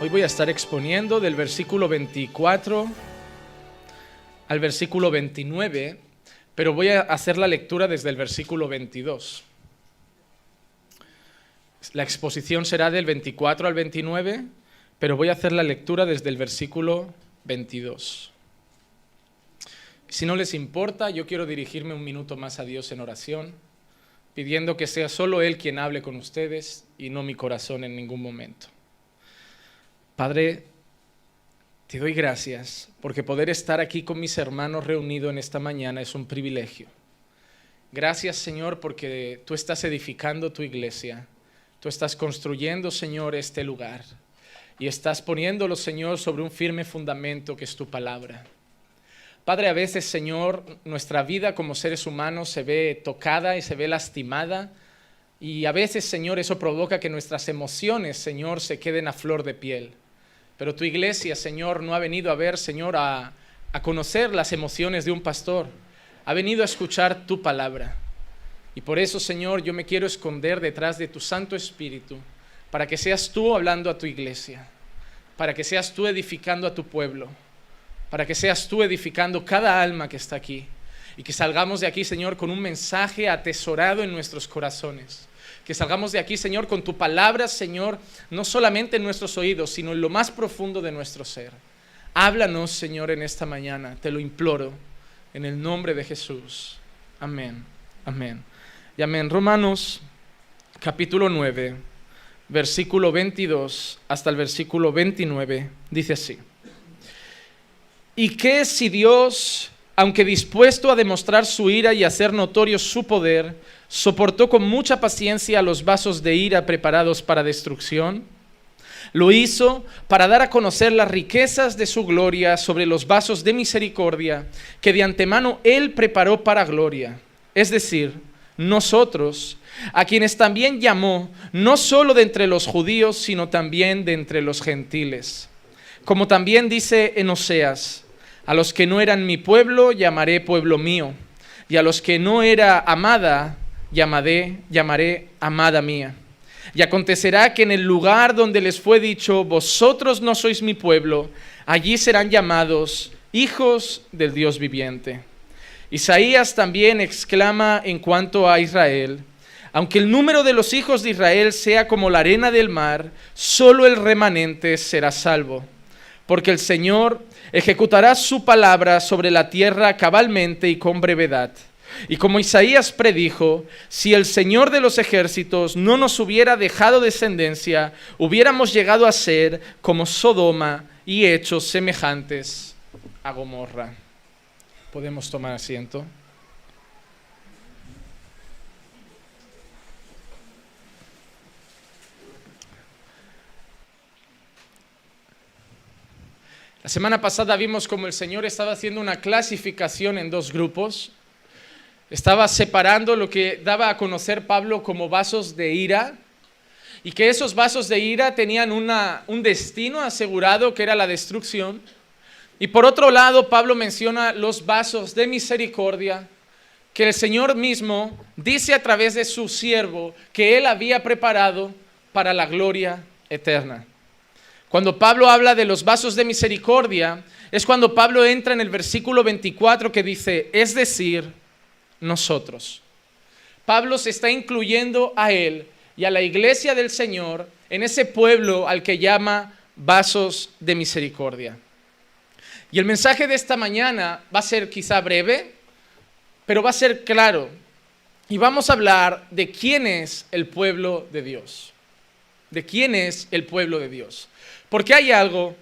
Hoy voy a estar exponiendo del versículo 24 al versículo 29, pero voy a hacer la lectura desde el versículo 22. La exposición será del 24 al 29, pero voy a hacer la lectura desde el versículo 22. Si no les importa, yo quiero dirigirme un minuto más a Dios en oración, pidiendo que sea solo Él quien hable con ustedes y no mi corazón en ningún momento. Padre, te doy gracias porque poder estar aquí con mis hermanos reunidos en esta mañana es un privilegio. Gracias, Señor, porque tú estás edificando tu iglesia. Tú estás construyendo, Señor, este lugar y estás poniéndolo, Señor, sobre un firme fundamento que es tu palabra. Padre, a veces, Señor, nuestra vida como seres humanos se ve tocada y se ve lastimada y a veces, Señor, eso provoca que nuestras emociones, Señor, se queden a flor de piel. Pero tu iglesia, Señor, no ha venido a ver, Señor, a conocer las emociones de un pastor. Ha venido a escuchar tu palabra. Y por eso, Señor, yo me quiero esconder detrás de tu Santo Espíritu para que seas tú hablando a tu iglesia, para que seas tú edificando a tu pueblo, para que seas tú edificando cada alma que está aquí y que salgamos de aquí, Señor, con un mensaje atesorado en nuestros corazones. Que salgamos de aquí, Señor, con tu palabra, Señor, no solamente en nuestros oídos, sino en lo más profundo de nuestro ser. Háblanos, Señor, en esta mañana, te lo imploro, en el nombre de Jesús. Amén, amén y amén. Romanos, capítulo 9, versículo 22 hasta el versículo 29, dice así. ¿Y qué si Dios, aunque dispuesto a demostrar su ira y hacer notorio su poder, soportó con mucha paciencia los vasos de ira preparados para destrucción? Lo hizo para dar a conocer las riquezas de su gloria sobre los vasos de misericordia que de antemano Él preparó para gloria. Es decir, nosotros, a quienes también llamó, no solo de entre los judíos, sino también de entre los gentiles. Como también dice en Oseas, a los que no eran mi pueblo llamaré pueblo mío, y a los que no era amada llamaré amada mía. Y acontecerá que en el lugar donde les fue dicho, vosotros no sois mi pueblo, allí serán llamados hijos del Dios viviente. Isaías también exclama en cuanto a Israel, aunque el número de los hijos de Israel sea como la arena del mar, solo el remanente será salvo. Porque el Señor ejecutará su palabra sobre la tierra cabalmente y con brevedad. Y como Isaías predijo, si el Señor de los ejércitos no nos hubiera dejado descendencia, hubiéramos llegado a ser como Sodoma y hechos semejantes a Gomorra. ¿Podemos tomar asiento? La semana pasada vimos cómo el Señor estaba haciendo una clasificación en dos grupos. Estaba separando lo que daba a conocer Pablo como vasos de ira y que esos vasos de ira tenían un destino asegurado que era la destrucción. Y por otro lado, Pablo menciona los vasos de misericordia que el Señor mismo dice a través de su siervo que Él había preparado para la gloria eterna. Cuando Pablo habla de los vasos de misericordia, es cuando Pablo entra en el versículo 24 que dice, es decir, nosotros. Pablo se está incluyendo a él y a la iglesia del Señor en ese pueblo al que llama vasos de misericordia. Y el mensaje de esta mañana va a ser quizá breve, pero va a ser claro. Y vamos a hablar de quién es el pueblo de Dios. De quién es el pueblo de Dios. Porque hay algo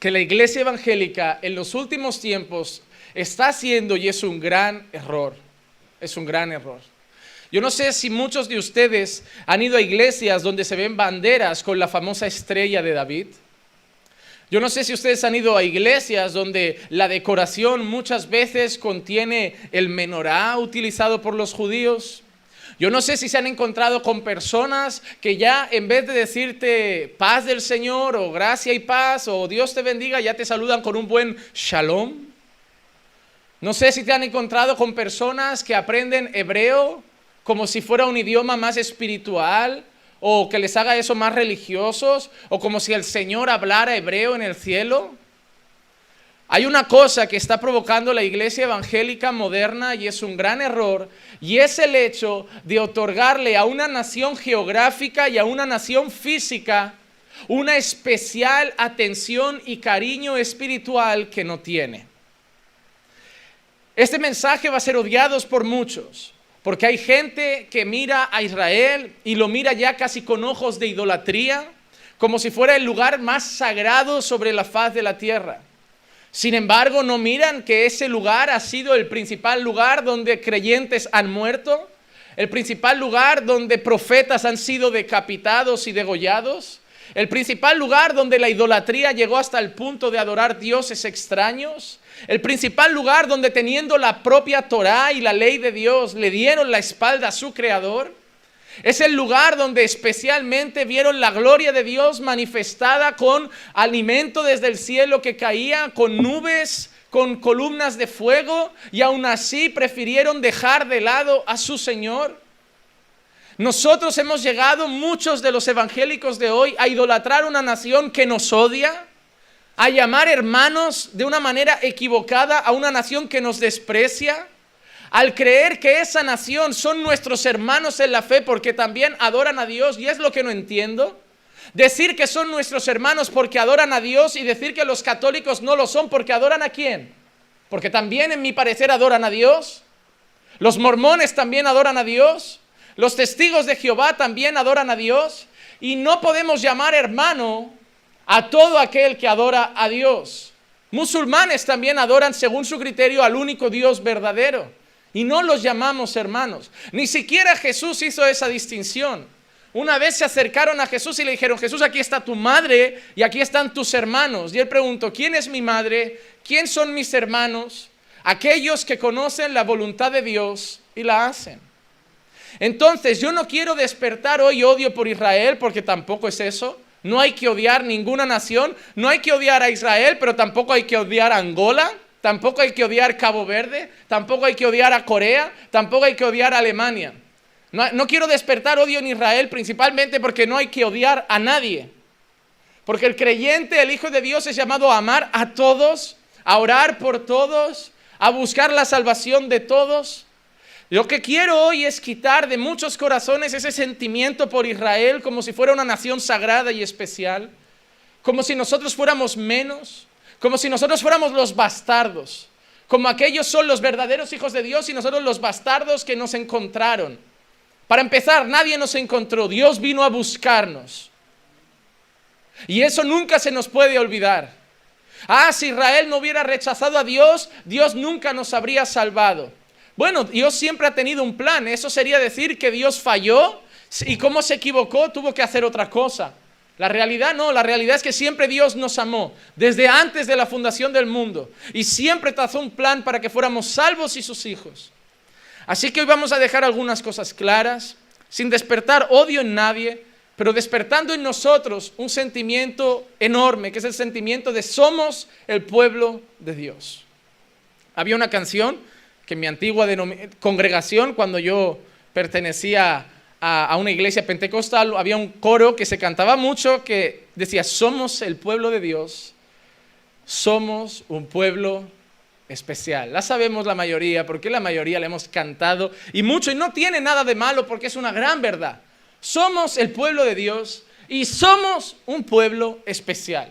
que la iglesia evangélica en los últimos tiempos está haciendo y es un gran error. Es un gran error. Yo no sé si muchos de ustedes han ido a iglesias donde se ven banderas con la famosa estrella de David. Yo no sé si ustedes han ido a iglesias donde la decoración muchas veces contiene el menorá utilizado por los judíos. Yo no sé si se han encontrado con personas que ya en vez de decirte paz del Señor o gracia y paz o Dios te bendiga, ya te saludan con un buen shalom. No sé si te han encontrado con personas que aprenden hebreo como si fuera un idioma más espiritual o que les haga eso más religiosos, o como si el Señor hablara hebreo en el cielo. Hay una cosa que está provocando la iglesia evangélica moderna y es un gran error, y es el hecho de otorgarle a una nación geográfica y a una nación física una especial atención y cariño espiritual que no tiene. Este mensaje va a ser odiado por muchos, porque hay gente que mira a Israel y lo mira ya casi con ojos de idolatría, como si fuera el lugar más sagrado sobre la faz de la tierra. Sin embargo, no miran que ese lugar ha sido el principal lugar donde creyentes han muerto, el principal lugar donde profetas han sido decapitados y degollados, el principal lugar donde la idolatría llegó hasta el punto de adorar dioses extraños, el principal lugar donde teniendo la propia Torá y la ley de Dios le dieron la espalda a su Creador. Es el lugar donde especialmente vieron la gloria de Dios manifestada con alimento desde el cielo que caía, con nubes, con columnas de fuego, y aún así prefirieron dejar de lado a su Señor. Nosotros hemos llegado, muchos de los evangélicos de hoy, a idolatrar una nación que nos odia, a llamar hermanos de una manera equivocada a una nación que nos desprecia, al creer que esa nación son nuestros hermanos en la fe porque también adoran a Dios, y es lo que no entiendo. Decir que son nuestros hermanos porque adoran a Dios y decir que los católicos no lo son porque adoran ¿a quién? Porque también en mi parecer adoran a Dios. Los mormones también adoran a Dios. Los testigos de Jehová también adoran a Dios. Y no podemos llamar hermano a todo aquel que adora a Dios. Musulmanes también adoran según su criterio al único Dios verdadero. Y no los llamamos hermanos. Ni siquiera Jesús hizo esa distinción. Una vez se acercaron a Jesús y le dijeron: Jesús, aquí está tu madre y aquí están tus hermanos. Y él preguntó: ¿quién es mi madre? ¿Quién son mis hermanos? Aquellos que conocen la voluntad de Dios y la hacen. Entonces, yo no quiero despertar hoy odio por Israel, porque tampoco es eso. No hay que odiar ninguna nación. No hay que odiar a Israel, pero tampoco hay que odiar a Angola. Tampoco hay que odiar Cabo Verde, tampoco hay que odiar a Corea, tampoco hay que odiar a Alemania. No quiero despertar odio en Israel, principalmente porque no hay que odiar a nadie. Porque el creyente, el Hijo de Dios, es llamado a amar a todos, a orar por todos, a buscar la salvación de todos. Lo que quiero hoy es quitar de muchos corazones ese sentimiento por Israel como si fuera una nación sagrada y especial, como si nosotros fuéramos menos, como si nosotros fuéramos los bastardos, como aquellos son los verdaderos hijos de Dios y nosotros los bastardos que nos encontraron. Para empezar, nadie nos encontró, Dios vino a buscarnos. Y eso nunca se nos puede olvidar. Si Israel no hubiera rechazado a Dios, Dios nunca nos habría salvado. Bueno, Dios siempre ha tenido un plan. Eso sería decir que Dios falló y como se equivocó tuvo que hacer otra cosa. La realidad no, la realidad es que siempre Dios nos amó, desde antes de la fundación del mundo, y siempre trazó un plan para que fuéramos salvos y sus hijos. Así que hoy vamos a dejar algunas cosas claras, sin despertar odio en nadie, pero despertando en nosotros un sentimiento enorme, que es el sentimiento de somos el pueblo de Dios. Había una canción que en mi antigua congregación, cuando yo pertenecía a una iglesia pentecostal, había un coro que se cantaba mucho que decía: somos el pueblo de Dios, somos un pueblo especial. La sabemos la mayoría, porque la mayoría la hemos cantado y mucho, y no tiene nada de malo porque es una gran verdad. Somos el pueblo de Dios y somos un pueblo especial.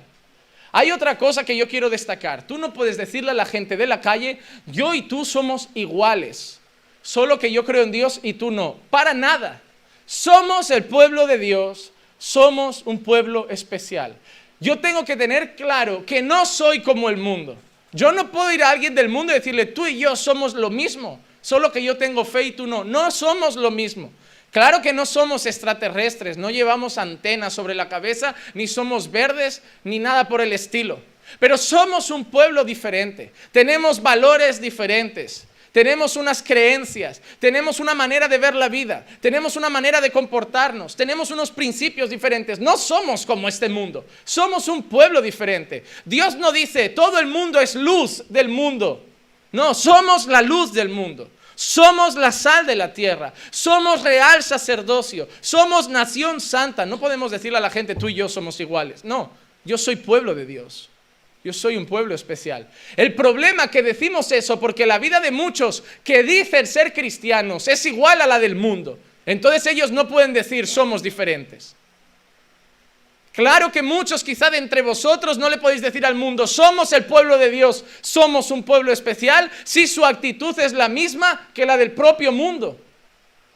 Hay otra cosa que yo quiero destacar. Tú no puedes decirle a la gente de la calle: yo y tú somos iguales, solo que yo creo en Dios y tú no. Para nada. Somos el pueblo de Dios, somos un pueblo especial. Yo tengo que tener claro que no soy como el mundo. Yo no puedo ir a alguien del mundo y decirle: tú y yo somos lo mismo, solo que yo tengo fe y tú no. No somos lo mismo. Claro que no somos extraterrestres, no llevamos antenas sobre la cabeza, ni somos verdes, ni nada por el estilo. Pero somos un pueblo diferente, tenemos valores diferentes, tenemos unas creencias, tenemos una manera de ver la vida, tenemos una manera de comportarnos, tenemos unos principios diferentes. No somos como este mundo, somos un pueblo diferente. Dios no dice: todo el mundo es luz del mundo. No, somos la luz del mundo. Somos la sal de la tierra, somos real sacerdocio, somos nación santa. No podemos decirle a la gente, tú y yo somos iguales. No, yo soy pueblo de Dios, yo soy un pueblo especial. El problema es que decimos eso porque la vida de muchos que dicen ser cristianos es igual a la del mundo. Entonces ellos no pueden decir somos diferentes. Claro que muchos quizá de entre vosotros no le podéis decir al mundo, somos el pueblo de Dios, somos un pueblo especial, si su actitud es la misma que la del propio mundo.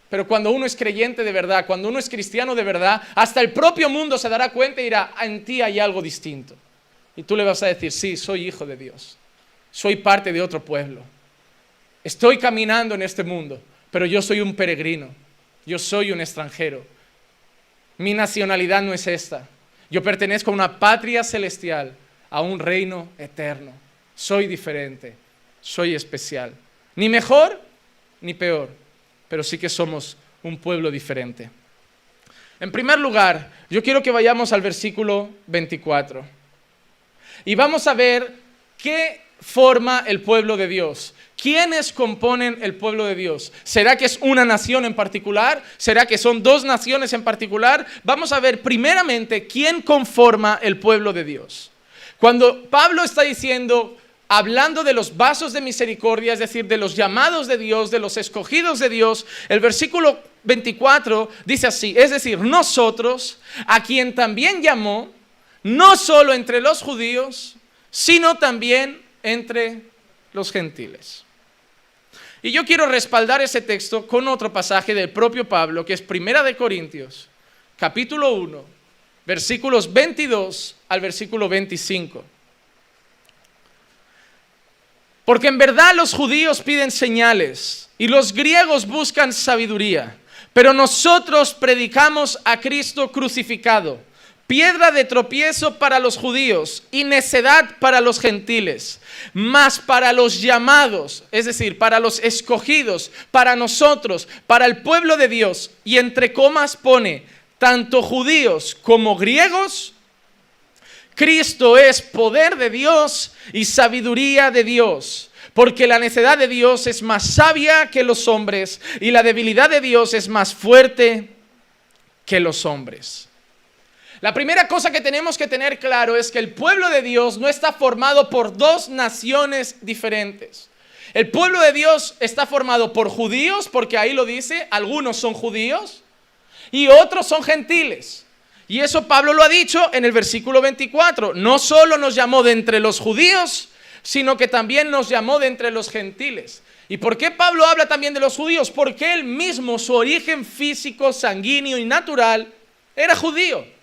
Pero cuando uno es creyente de verdad, cuando uno es cristiano de verdad, hasta el propio mundo se dará cuenta y dirá, en ti hay algo distinto. Y tú le vas a decir, sí, soy hijo de Dios, soy parte de otro pueblo, estoy caminando en este mundo, pero yo soy un peregrino, yo soy un extranjero, mi nacionalidad no es esta. Yo pertenezco a una patria celestial, a un reino eterno. Soy diferente, soy especial. Ni mejor, ni peor, pero sí que somos un pueblo diferente. En primer lugar, yo quiero que vayamos al versículo 24. Y vamos a ver qué forma el pueblo de Dios. ¿Quiénes componen el pueblo de Dios? ¿Será que es una nación en particular? ¿Será que son dos naciones en particular? Vamos a ver primeramente quién conforma el pueblo de Dios. Cuando Pablo está diciendo, hablando de los vasos de misericordia, es decir, de los llamados de Dios, de los escogidos de Dios, el versículo 24 dice así, es decir, nosotros, a quien también llamó, no solo entre los judíos, sino también entre los gentiles. Y yo quiero respaldar ese texto con otro pasaje del propio Pablo, que es 1 Corintios, capítulo 1, versículos 22 al versículo 25. Porque en verdad los judíos piden señales y los griegos buscan sabiduría, pero nosotros predicamos a Cristo crucificado, piedra de tropiezo para los judíos y necedad para los gentiles, mas para los llamados, es decir, para los escogidos, para nosotros, para el pueblo de Dios, y entre comas pone, tanto judíos como griegos, Cristo es poder de Dios y sabiduría de Dios, porque la necedad de Dios es más sabia que los hombres y la debilidad de Dios es más fuerte que los hombres. La primera cosa que tenemos que tener claro es que el pueblo de Dios no está formado por dos naciones diferentes. El pueblo de Dios está formado por judíos, porque ahí lo dice, algunos son judíos y otros son gentiles. Y eso Pablo lo ha dicho en el versículo 24. No solo nos llamó de entre los judíos, sino que también nos llamó de entre los gentiles. ¿Y por qué Pablo habla también de los judíos? Porque él mismo, su origen físico, sanguíneo y natural, era judío.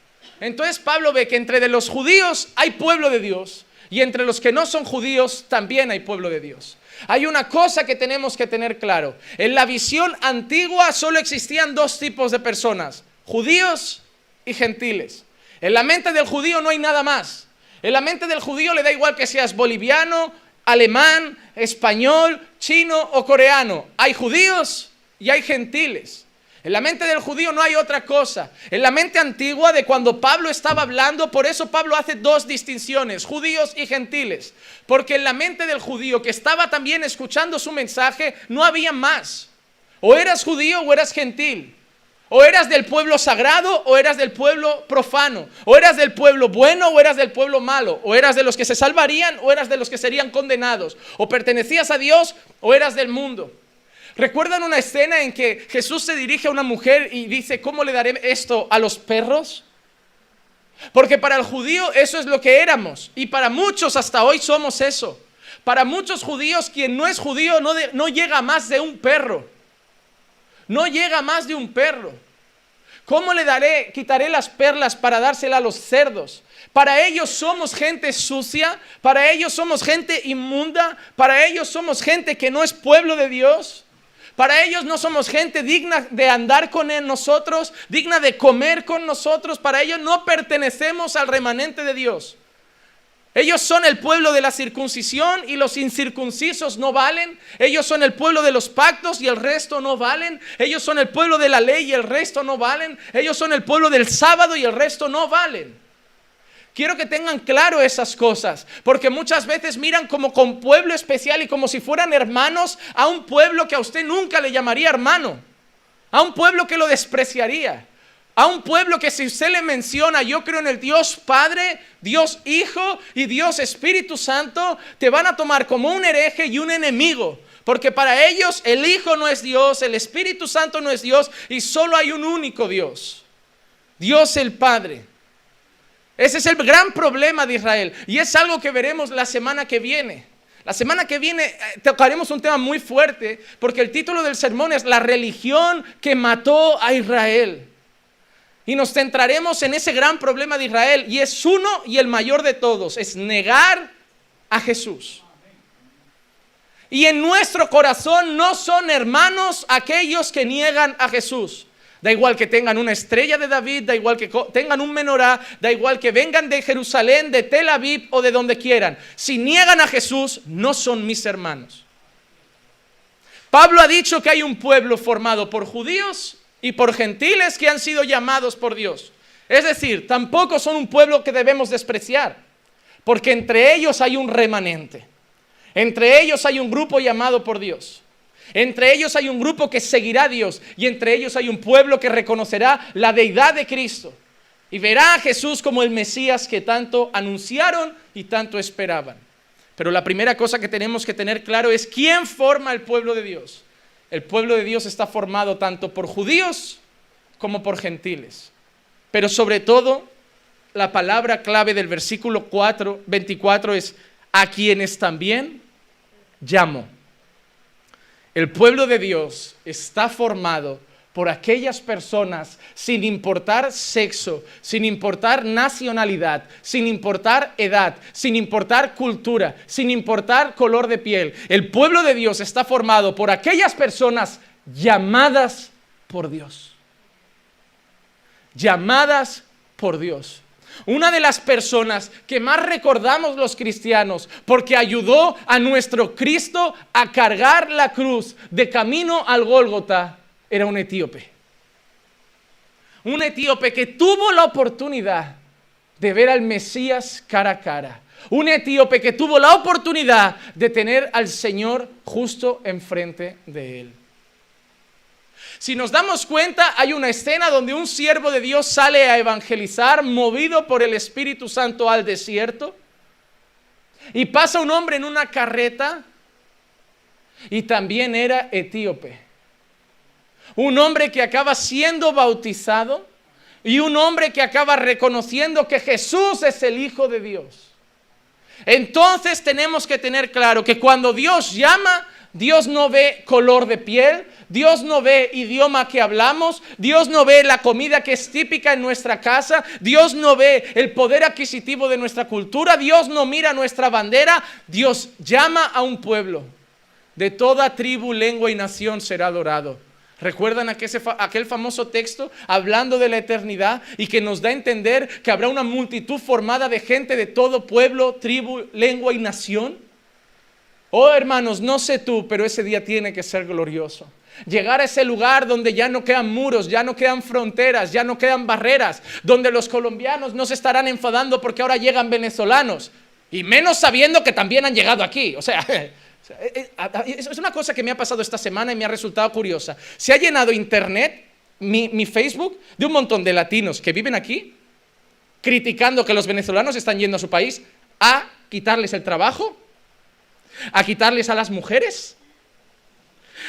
Entonces Pablo ve que entre de los judíos hay pueblo de Dios y entre los que no son judíos también hay pueblo de Dios. Hay una cosa que tenemos que tener claro. En la visión antigua solo existían dos tipos de personas, judíos y gentiles. En la mente del judío no hay nada más. En la mente del judío le da igual que seas boliviano, alemán, español, chino o coreano. Hay judíos y hay gentiles. En la mente del judío no hay otra cosa. En la mente antigua de cuando Pablo estaba hablando, por eso Pablo hace dos distinciones, judíos y gentiles. Porque en la mente del judío que estaba también escuchando su mensaje, no había más. O eras judío o eras gentil. O eras del pueblo sagrado o eras del pueblo profano. O eras del pueblo bueno o eras del pueblo malo. O eras de los que se salvarían o eras de los que serían condenados. O pertenecías a Dios o eras del mundo. ¿Recuerdan una escena en que Jesús se dirige a una mujer y dice, ¿cómo le daré esto a los perros? Porque para el judío eso es lo que éramos. Y para muchos hasta hoy somos eso. Para muchos judíos, quien no es judío no llega a más de un perro. No llega a más de un perro. ¿Cómo quitaré las perlas para dársela a los cerdos? Para ellos somos gente sucia, para ellos somos gente inmunda, para ellos somos gente que no es pueblo de Dios. Para ellos no somos gente digna de andar con nosotros, digna de comer con nosotros. Para ellos no pertenecemos al remanente de Dios. Ellos son el pueblo de la circuncisión y los incircuncisos no valen. Ellos son el pueblo de los pactos y el resto no valen. Ellos son el pueblo de la ley y el resto no valen. Ellos son el pueblo del sábado y el resto no valen. Quiero que tengan claro esas cosas, porque muchas veces miran como con pueblo especial y como si fueran hermanos a un pueblo que a usted nunca le llamaría hermano, a un pueblo que lo despreciaría, a un pueblo que si usted le menciona, yo creo en el Dios Padre, Dios Hijo y Dios Espíritu Santo, te van a tomar como un hereje y un enemigo, porque para ellos el Hijo no es Dios, el Espíritu Santo no es Dios y solo hay un único Dios, Dios el Padre. Ese es el gran problema de Israel y es algo que veremos la semana que viene. La semana que viene tocaremos un tema muy fuerte porque el título del sermón es La religión que mató a Israel. Y nos centraremos en ese gran problema de Israel y es uno y el mayor de todos, es negar a Jesús. Y en nuestro corazón no son hermanos aquellos que niegan a Jesús. Da igual que tengan una estrella de David, da igual que tengan un menorá, da igual que vengan de Jerusalén, de Tel Aviv o de donde quieran. Si niegan a Jesús, no son mis hermanos. Pablo ha dicho que hay un pueblo formado por judíos y por gentiles que han sido llamados por Dios. Es decir, tampoco son un pueblo que debemos despreciar, porque entre ellos hay un remanente. Entre ellos hay un grupo llamado por Dios. Entre ellos hay un grupo que seguirá a Dios y entre ellos hay un pueblo que reconocerá la deidad de Cristo y verá a Jesús como el Mesías que tanto anunciaron y tanto esperaban. Pero la primera cosa que tenemos que tener claro es quién forma el pueblo de Dios. El pueblo de Dios está formado tanto por judíos como por gentiles. Pero sobre todo, la palabra clave del versículo 24 es a quienes también llamo. El pueblo de Dios está formado por aquellas personas sin importar sexo, sin importar nacionalidad, sin importar edad, sin importar cultura, sin importar color de piel. El pueblo de Dios está formado por aquellas personas llamadas por Dios. Llamadas por Dios. Una de las personas que más recordamos los cristianos porque ayudó a nuestro Cristo a cargar la cruz de camino al Gólgota era un etíope. Un etíope que tuvo la oportunidad de ver al Mesías cara a cara. Un etíope que tuvo la oportunidad de tener al Señor justo enfrente de él. Si nos damos cuenta, hay una escena donde un siervo de Dios sale a evangelizar, movido por el Espíritu Santo al desierto, y pasa un hombre en una carreta, y también era etíope. Un hombre que acaba siendo bautizado, y un hombre que acaba reconociendo que Jesús es el Hijo de Dios. Entonces tenemos que tener claro que cuando Dios llama, Dios no ve color de piel, Dios no ve idioma que hablamos, Dios no ve la comida que es típica en nuestra casa, Dios no ve el poder adquisitivo de nuestra cultura, Dios no mira nuestra bandera, Dios llama a un pueblo. De toda tribu, lengua y nación será adorado. ¿Recuerdan aquel famoso texto hablando de la eternidad y que nos da a entender que habrá una multitud formada de gente de todo pueblo, tribu, lengua y nación? Oh hermanos, no sé tú, pero ese día tiene que ser glorioso. Llegar a ese lugar donde ya no quedan muros, ya no quedan fronteras, ya no quedan barreras, donde los colombianos no se estarán enfadando porque ahora llegan venezolanos, y menos sabiendo que también han llegado aquí. O sea, es una cosa que me ha pasado esta semana y me ha resultado curiosa. Se ha llenado internet, mi Facebook, de un montón de latinos que viven aquí, criticando que los venezolanos están yendo a su país a quitarles el trabajo, a quitarles a las mujeres,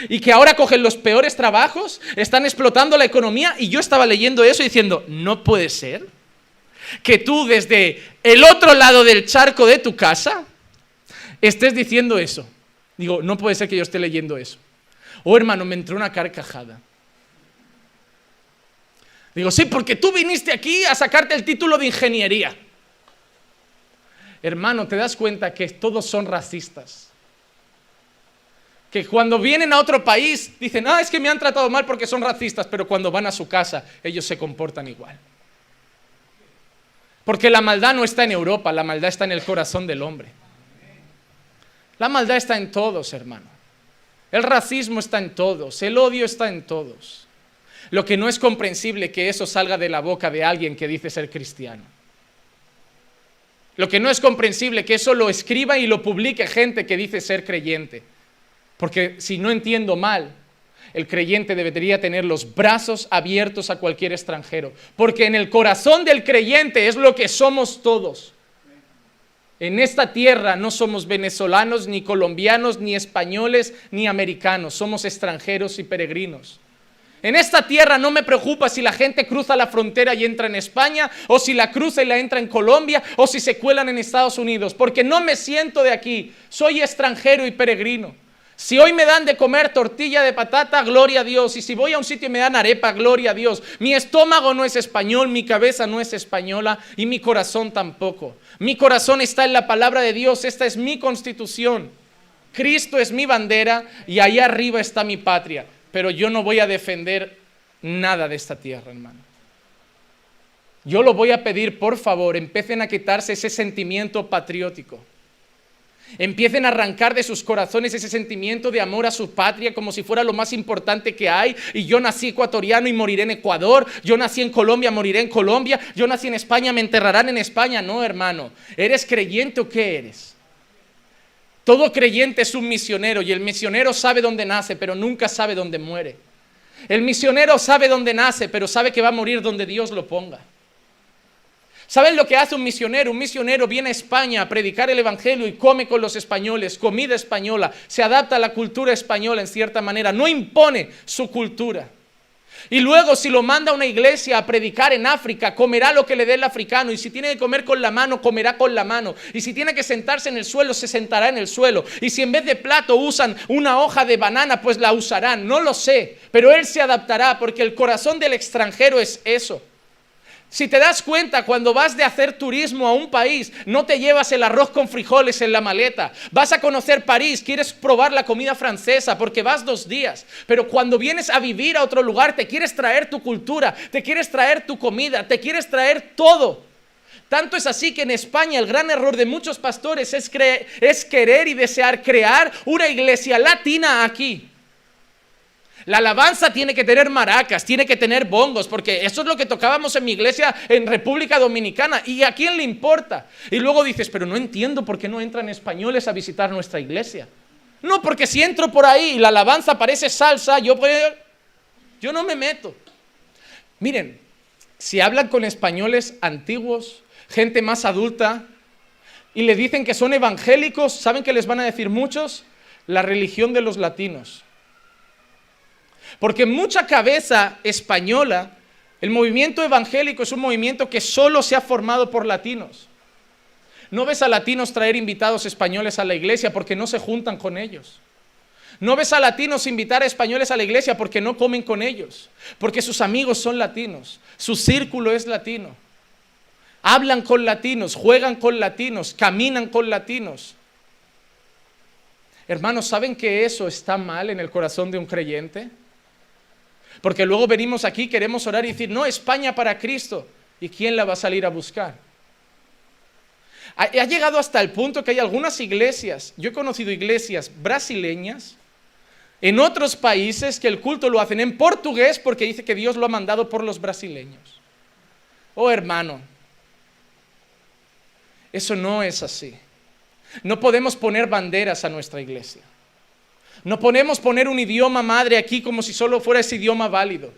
y que ahora cogen los peores trabajos, están explotando la economía. Y yo estaba leyendo eso y diciendo, no puede ser que tú desde el otro lado del charco de tu casa estés diciendo eso. Digo, no puede ser que yo esté leyendo eso. Oh hermano, me entró una carcajada. Digo, sí, porque tú viniste aquí a sacarte el título de ingeniería. Hermano, te das cuenta que todos son racistas. Que cuando vienen a otro país dicen, es que me han tratado mal porque son racistas, pero cuando van a su casa ellos se comportan igual. Porque la maldad no está en Europa, la maldad está en el corazón del hombre. La maldad está en todos, hermano. El racismo está en todos, el odio está en todos. Lo que no es comprensible que eso salga de la boca de alguien que dice ser cristiano. Lo que no es comprensible, que eso lo escriba y lo publique gente que dice ser creyente. Porque si no entiendo mal, el creyente debería tener los brazos abiertos a cualquier extranjero. Porque en el corazón del creyente es lo que somos todos. En esta tierra no somos venezolanos, ni colombianos, ni españoles, ni americanos. Somos extranjeros y peregrinos. En esta tierra no me preocupa si la gente cruza la frontera y entra en España, o si la cruza y la entra en Colombia, o si se cuelan en Estados Unidos, porque no me siento de aquí, soy extranjero y peregrino. Si hoy me dan de comer tortilla de patata, gloria a Dios, y si voy a un sitio y me dan arepa, gloria a Dios. Mi estómago no es español, mi cabeza no es española y mi corazón tampoco. Mi corazón está en la palabra de Dios, esta es mi constitución. Cristo es mi bandera y ahí arriba está mi patria. Pero yo no voy a defender nada de esta tierra, hermano. Yo lo voy a pedir, por favor, empiecen a quitarse ese sentimiento patriótico. Empiecen a arrancar de sus corazones ese sentimiento de amor a su patria como si fuera lo más importante que hay. Y yo nací ecuatoriano y moriré en Ecuador. Yo nací en Colombia, moriré en Colombia. Yo nací en España, me enterrarán en España. No, hermano. ¿Eres creyente o qué eres? Todo creyente es un misionero y el misionero sabe dónde nace, pero nunca sabe dónde muere. El misionero sabe dónde nace, pero sabe que va a morir donde Dios lo ponga. ¿Saben lo que hace un misionero? Un misionero viene a España a predicar el evangelio y come con los españoles, comida española, se adapta a la cultura española en cierta manera, no impone su cultura. Y luego si lo manda a una iglesia a predicar en África, comerá lo que le dé el africano. Y si tiene que comer con la mano, comerá con la mano. Y si tiene que sentarse en el suelo, se sentará en el suelo. Y si en vez de plato usan una hoja de banana, pues la usarán. No lo sé, pero él se adaptará porque el corazón del extranjero es eso. Si te das cuenta, cuando vas de hacer turismo a un país, no te llevas el arroz con frijoles en la maleta. Vas a conocer París, quieres probar la comida francesa porque vas 2 días. Pero cuando vienes a vivir a otro lugar, te quieres traer tu cultura, te quieres traer tu comida, te quieres traer todo. Tanto es así que en España el gran error de muchos pastores es querer y desear crear una iglesia latina aquí. La alabanza tiene que tener maracas, tiene que tener bongos, porque eso es lo que tocábamos en mi iglesia en República Dominicana. ¿Y a quién le importa? Y luego dices, pero no entiendo por qué no entran españoles a visitar nuestra iglesia. No, porque si entro por ahí y la alabanza parece salsa, yo no me meto. Miren, si hablan con españoles antiguos, gente más adulta, y le dicen que son evangélicos, ¿saben qué les van a decir muchos? La religión de los latinos. Porque en mucha cabeza española, el movimiento evangélico es un movimiento que solo se ha formado por latinos. No ves a latinos traer invitados españoles a la iglesia porque no se juntan con ellos. No ves a latinos invitar a españoles a la iglesia porque no comen con ellos. Porque sus amigos son latinos, su círculo es latino. Hablan con latinos, juegan con latinos, caminan con latinos. Hermanos, ¿saben que eso está mal en el corazón de un creyente? Porque luego venimos aquí, queremos orar y decir, no, España para Cristo. ¿Y quién la va a salir a buscar? Ha llegado hasta el punto que hay algunas iglesias, yo he conocido iglesias brasileñas, en otros países que el culto lo hacen en portugués porque dice que Dios lo ha mandado por los brasileños. Oh, hermano, eso no es así. No podemos poner banderas a nuestra iglesia. No podemos poner un idioma madre aquí como si solo fuera ese idioma válido.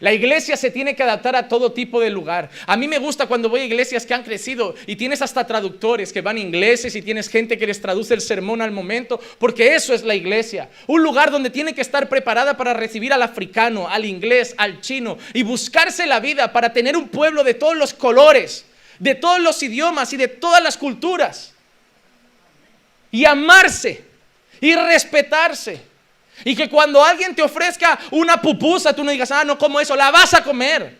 La iglesia se tiene que adaptar a todo tipo de lugar. A mí me gusta cuando voy a iglesias que han crecido y tienes hasta traductores que van ingleses y tienes gente que les traduce el sermón al momento, porque eso es la iglesia. Un lugar donde tiene que estar preparada para recibir al africano, al inglés, al chino y buscarse la vida para tener un pueblo de todos los colores, de todos los idiomas y de todas las culturas. Y amarse. Y respetarse. Y que cuando alguien te ofrezca una pupusa, tú no digas, no como eso, la vas a comer.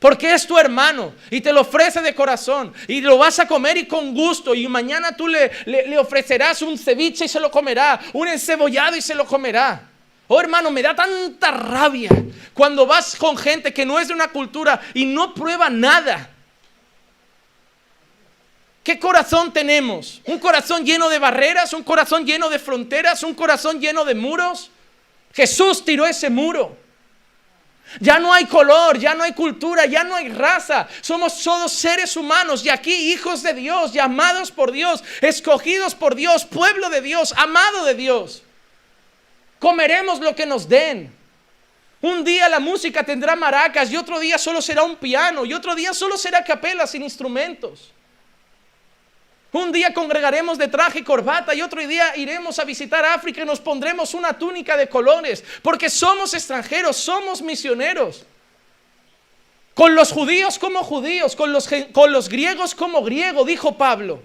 Porque es tu hermano y te lo ofrece de corazón. Y lo vas a comer y con gusto. Y mañana tú le ofrecerás un ceviche y se lo comerá. Un encebollado y se lo comerá. Oh, hermano, me da tanta rabia cuando vas con gente que no es de una cultura y no prueba nada. ¿Qué corazón tenemos? ¿Un corazón lleno de barreras? ¿Un corazón lleno de fronteras? ¿Un corazón lleno de muros? Jesús tiró ese muro. Ya no hay color, ya no hay cultura, ya no hay raza. Somos todos seres humanos y aquí hijos de Dios, llamados por Dios, escogidos por Dios, pueblo de Dios, amado de Dios. Comeremos lo que nos den. Un día la música tendrá maracas y otro día solo será un piano y otro día solo será capela sin instrumentos. Un día congregaremos de traje y corbata y otro día iremos a visitar África y nos pondremos una túnica de colores, porque somos extranjeros, somos misioneros. Con los judíos como judíos, con los griegos como griego, dijo Pablo.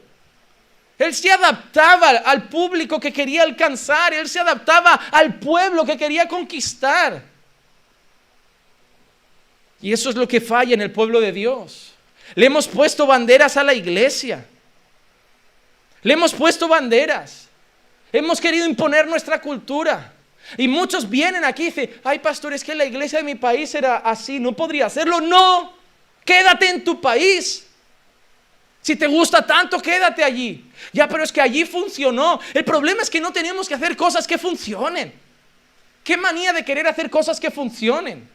Él se adaptaba al público que quería alcanzar, él se adaptaba al pueblo que quería conquistar. Y eso es lo que falla en el pueblo de Dios. Le hemos puesto banderas a la iglesia. Le hemos puesto banderas. Hemos querido imponer nuestra cultura. Y muchos vienen aquí y dicen, ay pastor, es que la iglesia de mi país era así, no podría hacerlo. No, quédate en tu país. Si te gusta tanto, quédate allí. Ya, pero es que allí funcionó. El problema es que no tenemos que hacer cosas que funcionen. Qué manía de querer hacer cosas que funcionen.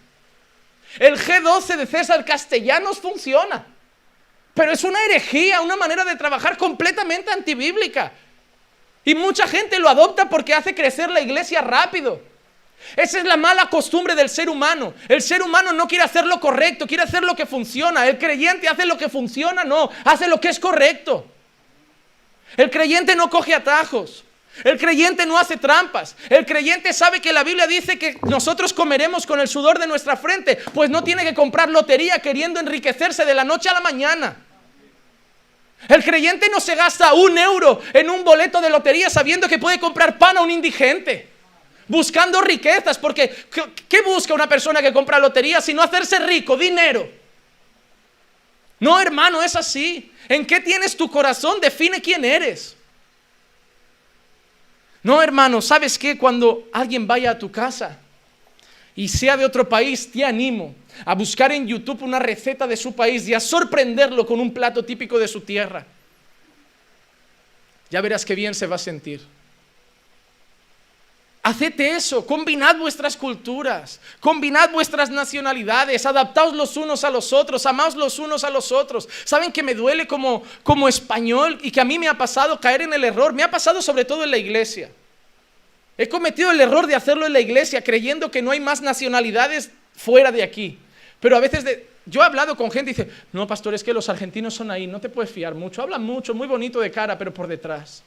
El G12 de César Castellanos funciona. Pero es una herejía, una manera de trabajar completamente antibíblica. Y mucha gente lo adopta porque hace crecer la iglesia rápido. Esa es la mala costumbre del ser humano. El ser humano no quiere hacer lo correcto, quiere hacer lo que funciona. El creyente hace lo que funciona, no, hace lo que es correcto. El creyente no coge atajos. El creyente no hace trampas. El creyente sabe que la Biblia dice que nosotros comeremos con el sudor de nuestra frente, pues no tiene que comprar lotería queriendo enriquecerse de la noche a la mañana. El creyente no se gasta €1 en un boleto de lotería sabiendo que puede comprar pan a un indigente, buscando riquezas, porque ¿qué busca una persona que compra lotería sino hacerse rico, dinero? No, hermano, es así. ¿En qué tienes tu corazón? Define quién eres. No, hermano, ¿sabes qué? Cuando alguien vaya a tu casa y sea de otro país, te animo a buscar en YouTube una receta de su país y a sorprenderlo con un plato típico de su tierra. Ya verás qué bien se va a sentir. Haced eso, combinad vuestras culturas, combinad vuestras nacionalidades, adaptaos los unos a los otros, amaos los unos a los otros. ¿Saben que me duele como español y que a mí me ha pasado caer en el error? Me ha pasado sobre todo en la iglesia. He cometido el error de hacerlo en la iglesia creyendo que no hay más nacionalidades fuera de aquí. Pero a veces yo he hablado con gente y dice, no pastor, es que los argentinos son ahí, no te puedes fiar mucho, hablan mucho, muy bonito de cara, pero por detrás.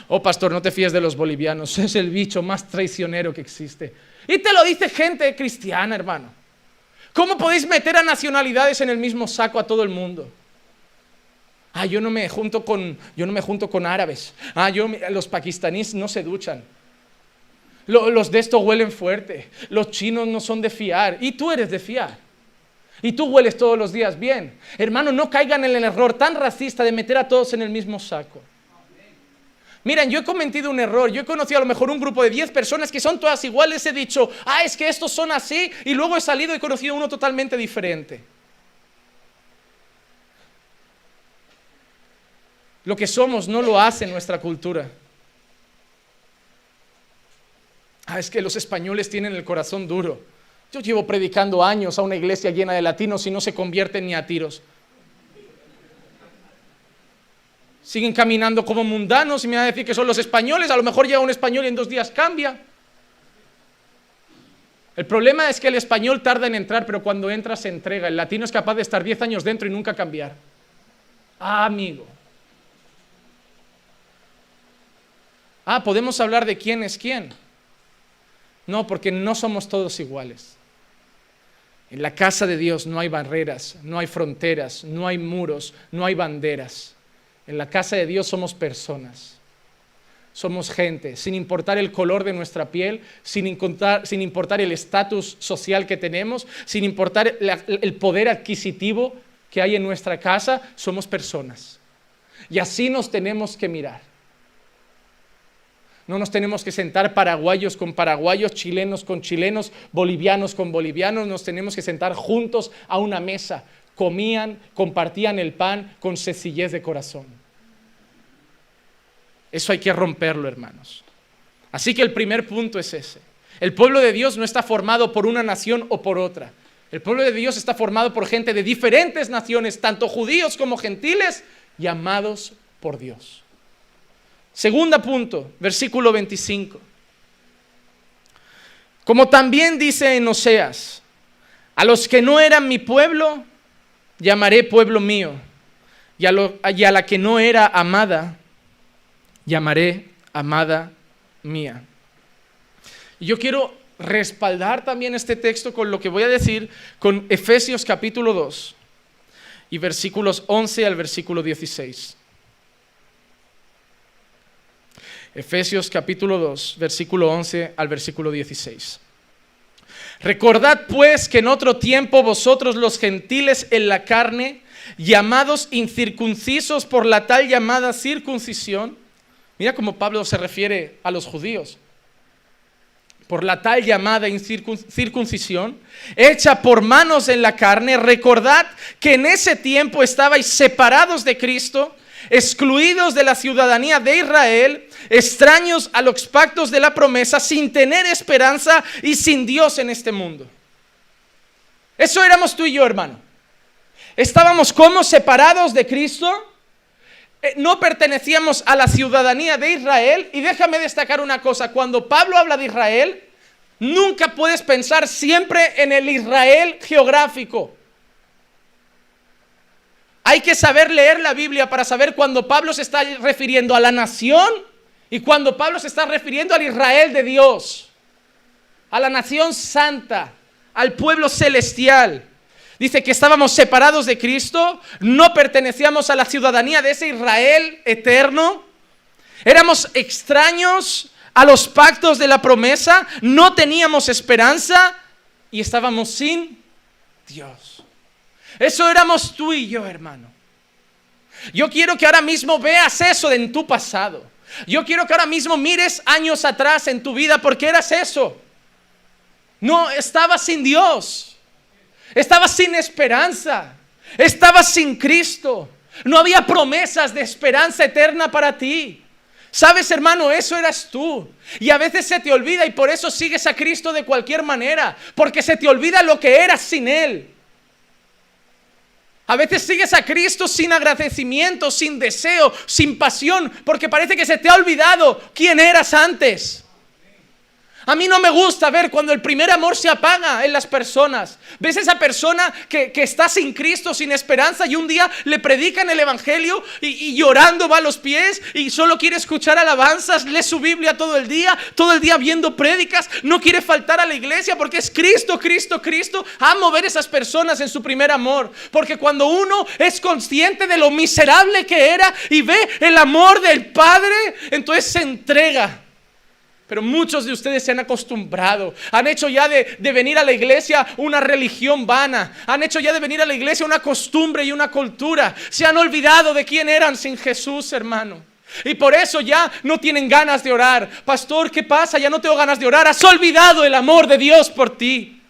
Oh pastor, no te fíes de los bolivianos, es el bicho más traicionero que existe. Y te lo dice gente cristiana, hermano. ¿Cómo podéis meter a nacionalidades en el mismo saco a todo el mundo? Yo no me junto con árabes. Los pakistaníes no se duchan. Los de esto huelen fuerte. Los chinos no son de fiar. Y tú eres de fiar. Y tú hueles todos los días bien. Hermano, no caigan en el error tan racista de meter a todos en el mismo saco. Miren, yo he cometido un error. Yo he conocido a lo mejor un grupo de 10 personas que son todas iguales. He dicho, es que estos son así. Y luego he salido y he conocido uno totalmente diferente. Lo que somos no lo hace nuestra cultura. Es que los españoles tienen el corazón duro. Yo llevo predicando años a una iglesia llena de latinos y no se convierten ni a tiros. Siguen caminando como mundanos y me van a decir que son los españoles. A lo mejor llega un español y en 2 días cambia. El problema es que el español tarda en entrar, pero cuando entra se entrega. El latino es capaz de estar 10 años dentro y nunca cambiar. Amigo. ¿Podemos hablar de quién es quién? No, porque no somos todos iguales. En la casa de Dios no hay barreras, no hay fronteras, no hay muros, no hay banderas. En la casa de Dios somos personas. Somos gente, sin importar el color de nuestra piel, sin importar el estatus social que tenemos, sin importar el poder adquisitivo que hay en nuestra casa, somos personas. Y así nos tenemos que mirar. No nos tenemos que sentar paraguayos con paraguayos, chilenos con chilenos, bolivianos con bolivianos. Nos tenemos que sentar juntos a una mesa. Comían, compartían el pan con sencillez de corazón. Eso hay que romperlo, hermanos. Así que el primer punto es ese. El pueblo de Dios no está formado por una nación o por otra. El pueblo de Dios está formado por gente de diferentes naciones, tanto judíos como gentiles, llamados por Dios. Segundo punto, versículo 25. Como también dice en Oseas, a los que no eran mi pueblo, llamaré pueblo mío, y a la que no era amada, llamaré amada mía. Y yo quiero respaldar también este texto con lo que voy a decir con Efesios capítulo 2 y versículos 11 al versículo 16. Efesios capítulo 2, versículo 11 al versículo 16. Recordad pues que en otro tiempo vosotros los gentiles en la carne, llamados incircuncisos por la tal llamada circuncisión, mira cómo Pablo se refiere a los judíos, por la tal llamada circuncisión, hecha por manos en la carne, recordad que en ese tiempo estabais separados de Cristo, excluidos de la ciudadanía de Israel, extraños a los pactos de la promesa, sin tener esperanza y sin Dios en este mundo. Eso éramos tú y yo, hermano. Estábamos como separados de Cristo, no pertenecíamos a la ciudadanía de Israel. Y déjame destacar una cosa, cuando Pablo habla de Israel, nunca puedes pensar siempre en el Israel geográfico. Hay que saber leer la Biblia para saber cuando Pablo se está refiriendo a la nación y cuando Pablo se está refiriendo al Israel de Dios, a la nación santa, al pueblo celestial. Dice que estábamos separados de Cristo, no pertenecíamos a la ciudadanía de ese Israel eterno, éramos extraños a los pactos de la promesa, no teníamos esperanza y estábamos sin Dios. Eso éramos tú y yo, hermano. Yo quiero que ahora mismo veas eso en tu pasado. Yo quiero que ahora mismo mires años atrás en tu vida, porque eras eso. No, estabas sin Dios. Estabas sin esperanza. Estabas sin Cristo. No había promesas de esperanza eterna para ti. ¿Sabes, hermano? Eso eras tú. Y a veces se te olvida y por eso sigues a Cristo de cualquier manera. Porque se te olvida lo que eras sin Él. A veces sigues a Cristo sin agradecimiento, sin deseo, sin pasión, porque parece que se te ha olvidado quién eras antes. A mí no me gusta ver cuando el primer amor se apaga en las personas. Ves esa persona que está sin Cristo, sin esperanza, y un día le predican el evangelio y llorando va a los pies y solo quiere escuchar alabanzas, lee su Biblia todo el día viendo prédicas, no quiere faltar a la iglesia porque es Cristo, Cristo, Cristo. Amo ver esas personas en su primer amor, porque cuando uno es consciente de lo miserable que era y ve el amor del Padre, entonces se entrega. Pero muchos de ustedes se han acostumbrado, han hecho ya de venir a la iglesia una religión vana, han hecho ya de venir a la iglesia una costumbre y una cultura. Se han olvidado de quién eran sin Jesús, hermano. Y por eso ya no tienen ganas de orar. Pastor, ¿qué pasa? Ya no tengo ganas de orar. Has olvidado el amor de Dios por ti.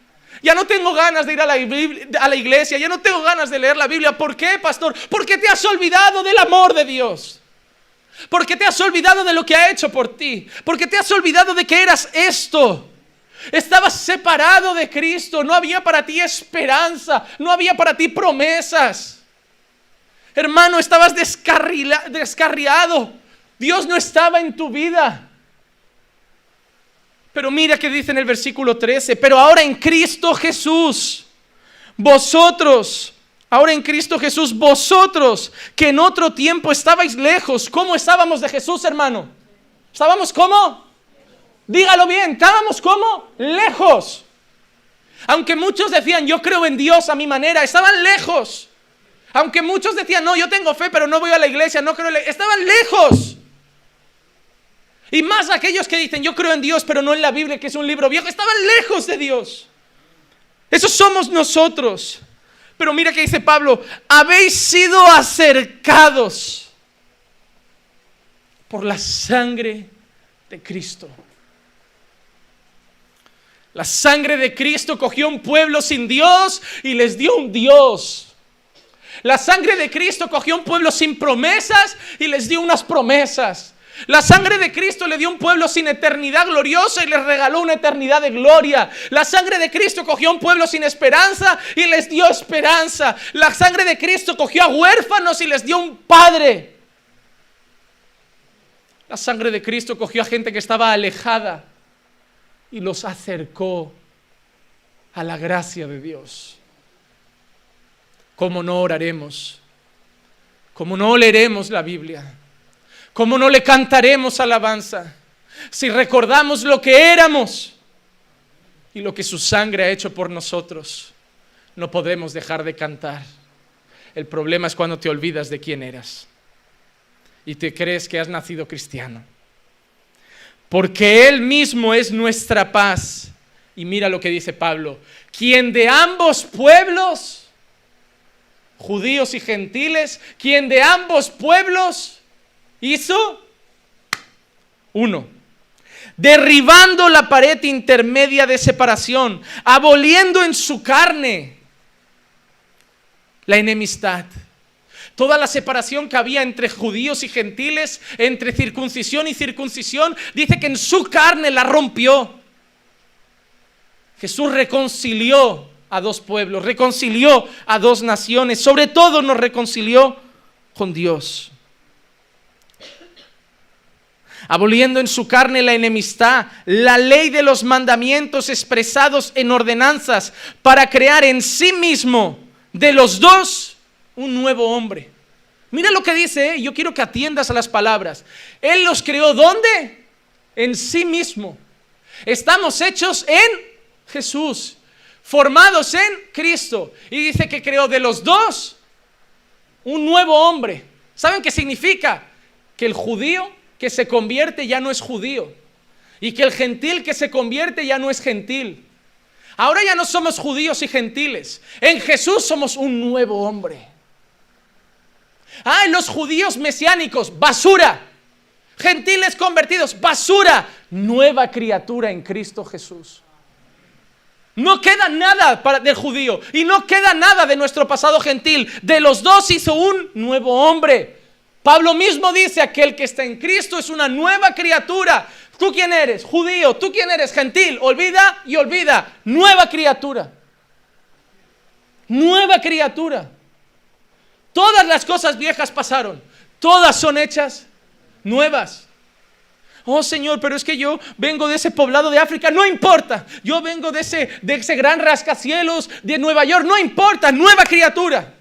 Ya no tengo ganas de ir a la iglesia, ya no tengo ganas de leer la Biblia. ¿Por qué, pastor? Porque te has olvidado del amor de Dios. Porque te has olvidado de lo que ha hecho por ti. Porque te has olvidado de que eras esto. Estabas separado de Cristo. No había para ti esperanza. No había para ti promesas. Hermano, estabas descarriado. Dios no estaba en tu vida. Pero mira que dice en el versículo 13. Pero ahora en Cristo Jesús, vosotros que en otro tiempo estabais lejos. ¿Cómo estábamos de Jesús, hermano? ¿Estábamos cómo? Dígalo bien, ¿estábamos cómo? Lejos. Aunque muchos decían, yo creo en Dios a mi manera, estaban lejos. Aunque muchos decían, no, yo tengo fe, pero no voy a la iglesia, no creo en la iglesia, estaban lejos. Y más aquellos que dicen, yo creo en Dios, pero no en la Biblia, que es un libro viejo, estaban lejos de Dios. Esos somos nosotros. Pero mira que dice Pablo, habéis sido acercados por la sangre de Cristo. La sangre de Cristo cogió un pueblo sin Dios y les dio un Dios. La sangre de Cristo cogió un pueblo sin promesas y les dio unas promesas. La sangre de Cristo le dio a un pueblo sin eternidad gloriosa y les regaló una eternidad de gloria. La sangre de Cristo cogió a un pueblo sin esperanza y les dio esperanza. La sangre de Cristo cogió a huérfanos y les dio un padre. La sangre de Cristo cogió a gente que estaba alejada y los acercó a la gracia de Dios. ¿Cómo no oraremos? ¿Cómo no leeremos la Biblia? ¿Cómo no le cantaremos alabanza? Si recordamos lo que éramos y lo que su sangre ha hecho por nosotros, no podemos dejar de cantar. El problema es cuando te olvidas de quién eras y te crees que has nacido cristiano. Porque Él mismo es nuestra paz. Y mira lo que dice Pablo: quien de ambos pueblos, judíos y gentiles, quien de ambos pueblos hizo uno, derribando la pared intermedia de separación, aboliendo en su carne la enemistad. Toda la separación que había entre judíos y gentiles, entre circuncisión y circuncisión, dice que en su carne la rompió. Jesús reconcilió a dos pueblos, reconcilió a dos naciones, sobre todo nos reconcilió con Dios. Aboliendo en su carne la enemistad, la ley de los mandamientos expresados en ordenanzas, para crear en sí mismo de los dos un nuevo hombre. Mira lo que dice, yo quiero que atiendas a las palabras. Él los creó, ¿dónde? En sí mismo. Estamos hechos en Jesús, formados en Cristo. Y dice que creó de los dos un nuevo hombre. ¿Saben qué significa? Que el judío que se convierte ya no es judío, y que el gentil que se convierte ya no es gentil. Ahora ya no somos judíos y gentiles. En Jesús somos un nuevo hombre. Los judíos mesiánicos, basura. Gentiles convertidos, basura. Nueva criatura en Cristo Jesús. No queda nada del judío y no queda nada de nuestro pasado gentil. De los dos hizo un nuevo hombre. Pablo mismo dice: aquel que está en Cristo es una nueva criatura. ¿Tú quién eres? Judío. ¿Tú quién eres? Gentil. Olvida y olvida. Nueva criatura. Nueva criatura. Todas las cosas viejas pasaron. Todas son hechas nuevas. Oh Señor, pero es que yo vengo de ese poblado de África. No importa. Yo vengo de ese gran rascacielos de Nueva York. No importa. Nueva criatura.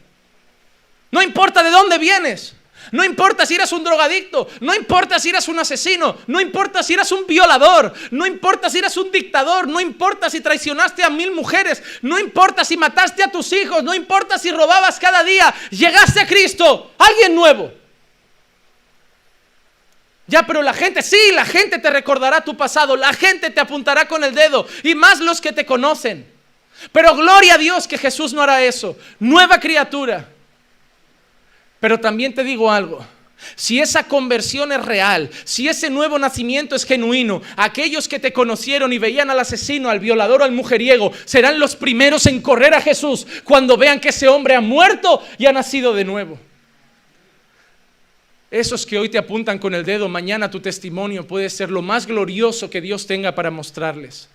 No importa de dónde vienes. No importa si eras un drogadicto, no importa si eras un asesino, no importa si eras un violador, no importa si eras un dictador, no importa si traicionaste a 1000 mujeres, no importa si mataste a tus hijos, no importa si robabas cada día, llegaste a Cristo, alguien nuevo. Ya, pero la gente te recordará tu pasado, la gente te apuntará con el dedo, y más los que te conocen. Pero gloria a Dios que Jesús no hará eso. Nueva criatura. Pero también te digo algo: si esa conversión es real, si ese nuevo nacimiento es genuino, aquellos que te conocieron y veían al asesino, al violador o al mujeriego, serán los primeros en correr a Jesús cuando vean que ese hombre ha muerto y ha nacido de nuevo. Esos que hoy te apuntan con el dedo, mañana tu testimonio puede ser lo más glorioso que Dios tenga para mostrarles.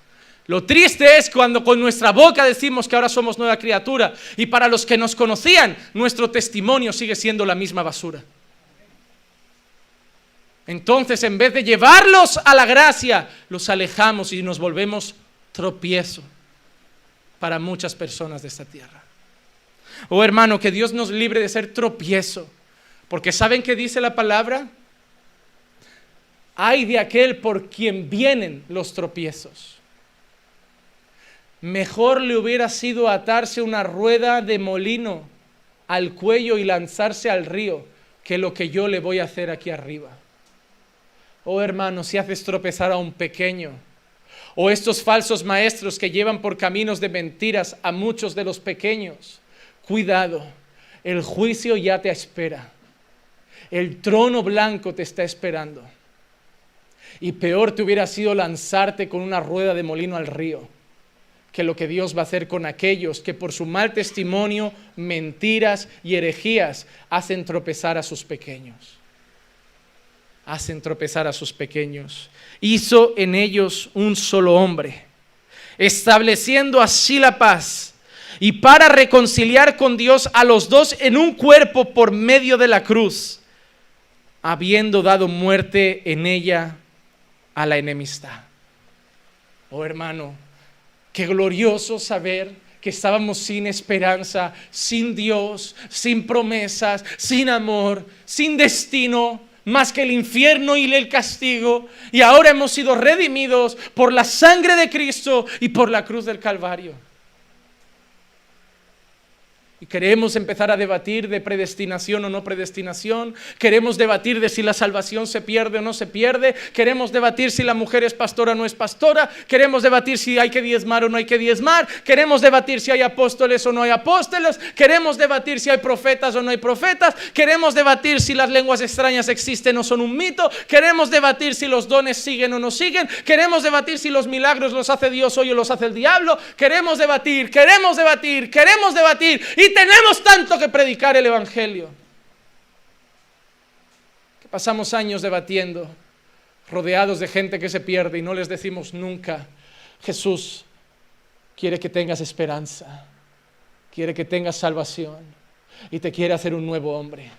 Lo triste es cuando con nuestra boca decimos que ahora somos nueva criatura, y para los que nos conocían, nuestro testimonio sigue siendo la misma basura. Entonces, en vez de llevarlos a la gracia, los alejamos y nos volvemos tropiezo para muchas personas de esta tierra. Oh hermano, que Dios nos libre de ser tropiezo, porque ¿saben qué dice la palabra? Ay de aquel por quien vienen los tropiezos. Mejor le hubiera sido atarse una rueda de molino al cuello y lanzarse al río que lo que yo le voy a hacer aquí arriba. Oh hermano, si haces tropezar a un pequeño, o estos falsos maestros que llevan por caminos de mentiras a muchos de los pequeños, cuidado, el juicio ya te espera. El trono blanco te está esperando. Y peor te hubiera sido lanzarte con una rueda de molino al río que lo que Dios va a hacer con aquellos que por su mal testimonio, mentiras y herejías hacen tropezar a sus pequeños. hacen tropezar a sus pequeños. Hizo en ellos un solo hombre, estableciendo así la paz, y para reconciliar con Dios a los dos en un cuerpo por medio de la cruz, habiendo dado muerte en ella a la enemistad. Oh hermano, qué glorioso saber que estábamos sin esperanza, sin Dios, sin promesas, sin amor, sin destino, más que el infierno y el castigo, y ahora hemos sido redimidos por la sangre de Cristo y por la cruz del Calvario. Y queremos empezar a debatir de predestinación o no predestinación. Queremos debatir de si la salvación se pierde o no se pierde. Queremos debatir si la mujer es pastora o no es pastora. Queremos debatir si hay que diezmar o no hay que diezmar. Queremos debatir si hay apóstoles o no hay apóstoles. Queremos debatir si hay profetas o no hay profetas. Queremos debatir si las lenguas extrañas existen o son un mito. Queremos debatir si los dones siguen o no siguen. Queremos debatir si los milagros los hace Dios hoy o los hace el diablo. Queremos debatir. Y tenemos tanto que predicar el evangelio, que pasamos años debatiendo, rodeados de gente que se pierde, y no les decimos nunca: Jesús quiere que tengas esperanza, quiere que tengas salvación y te quiere hacer un nuevo hombre.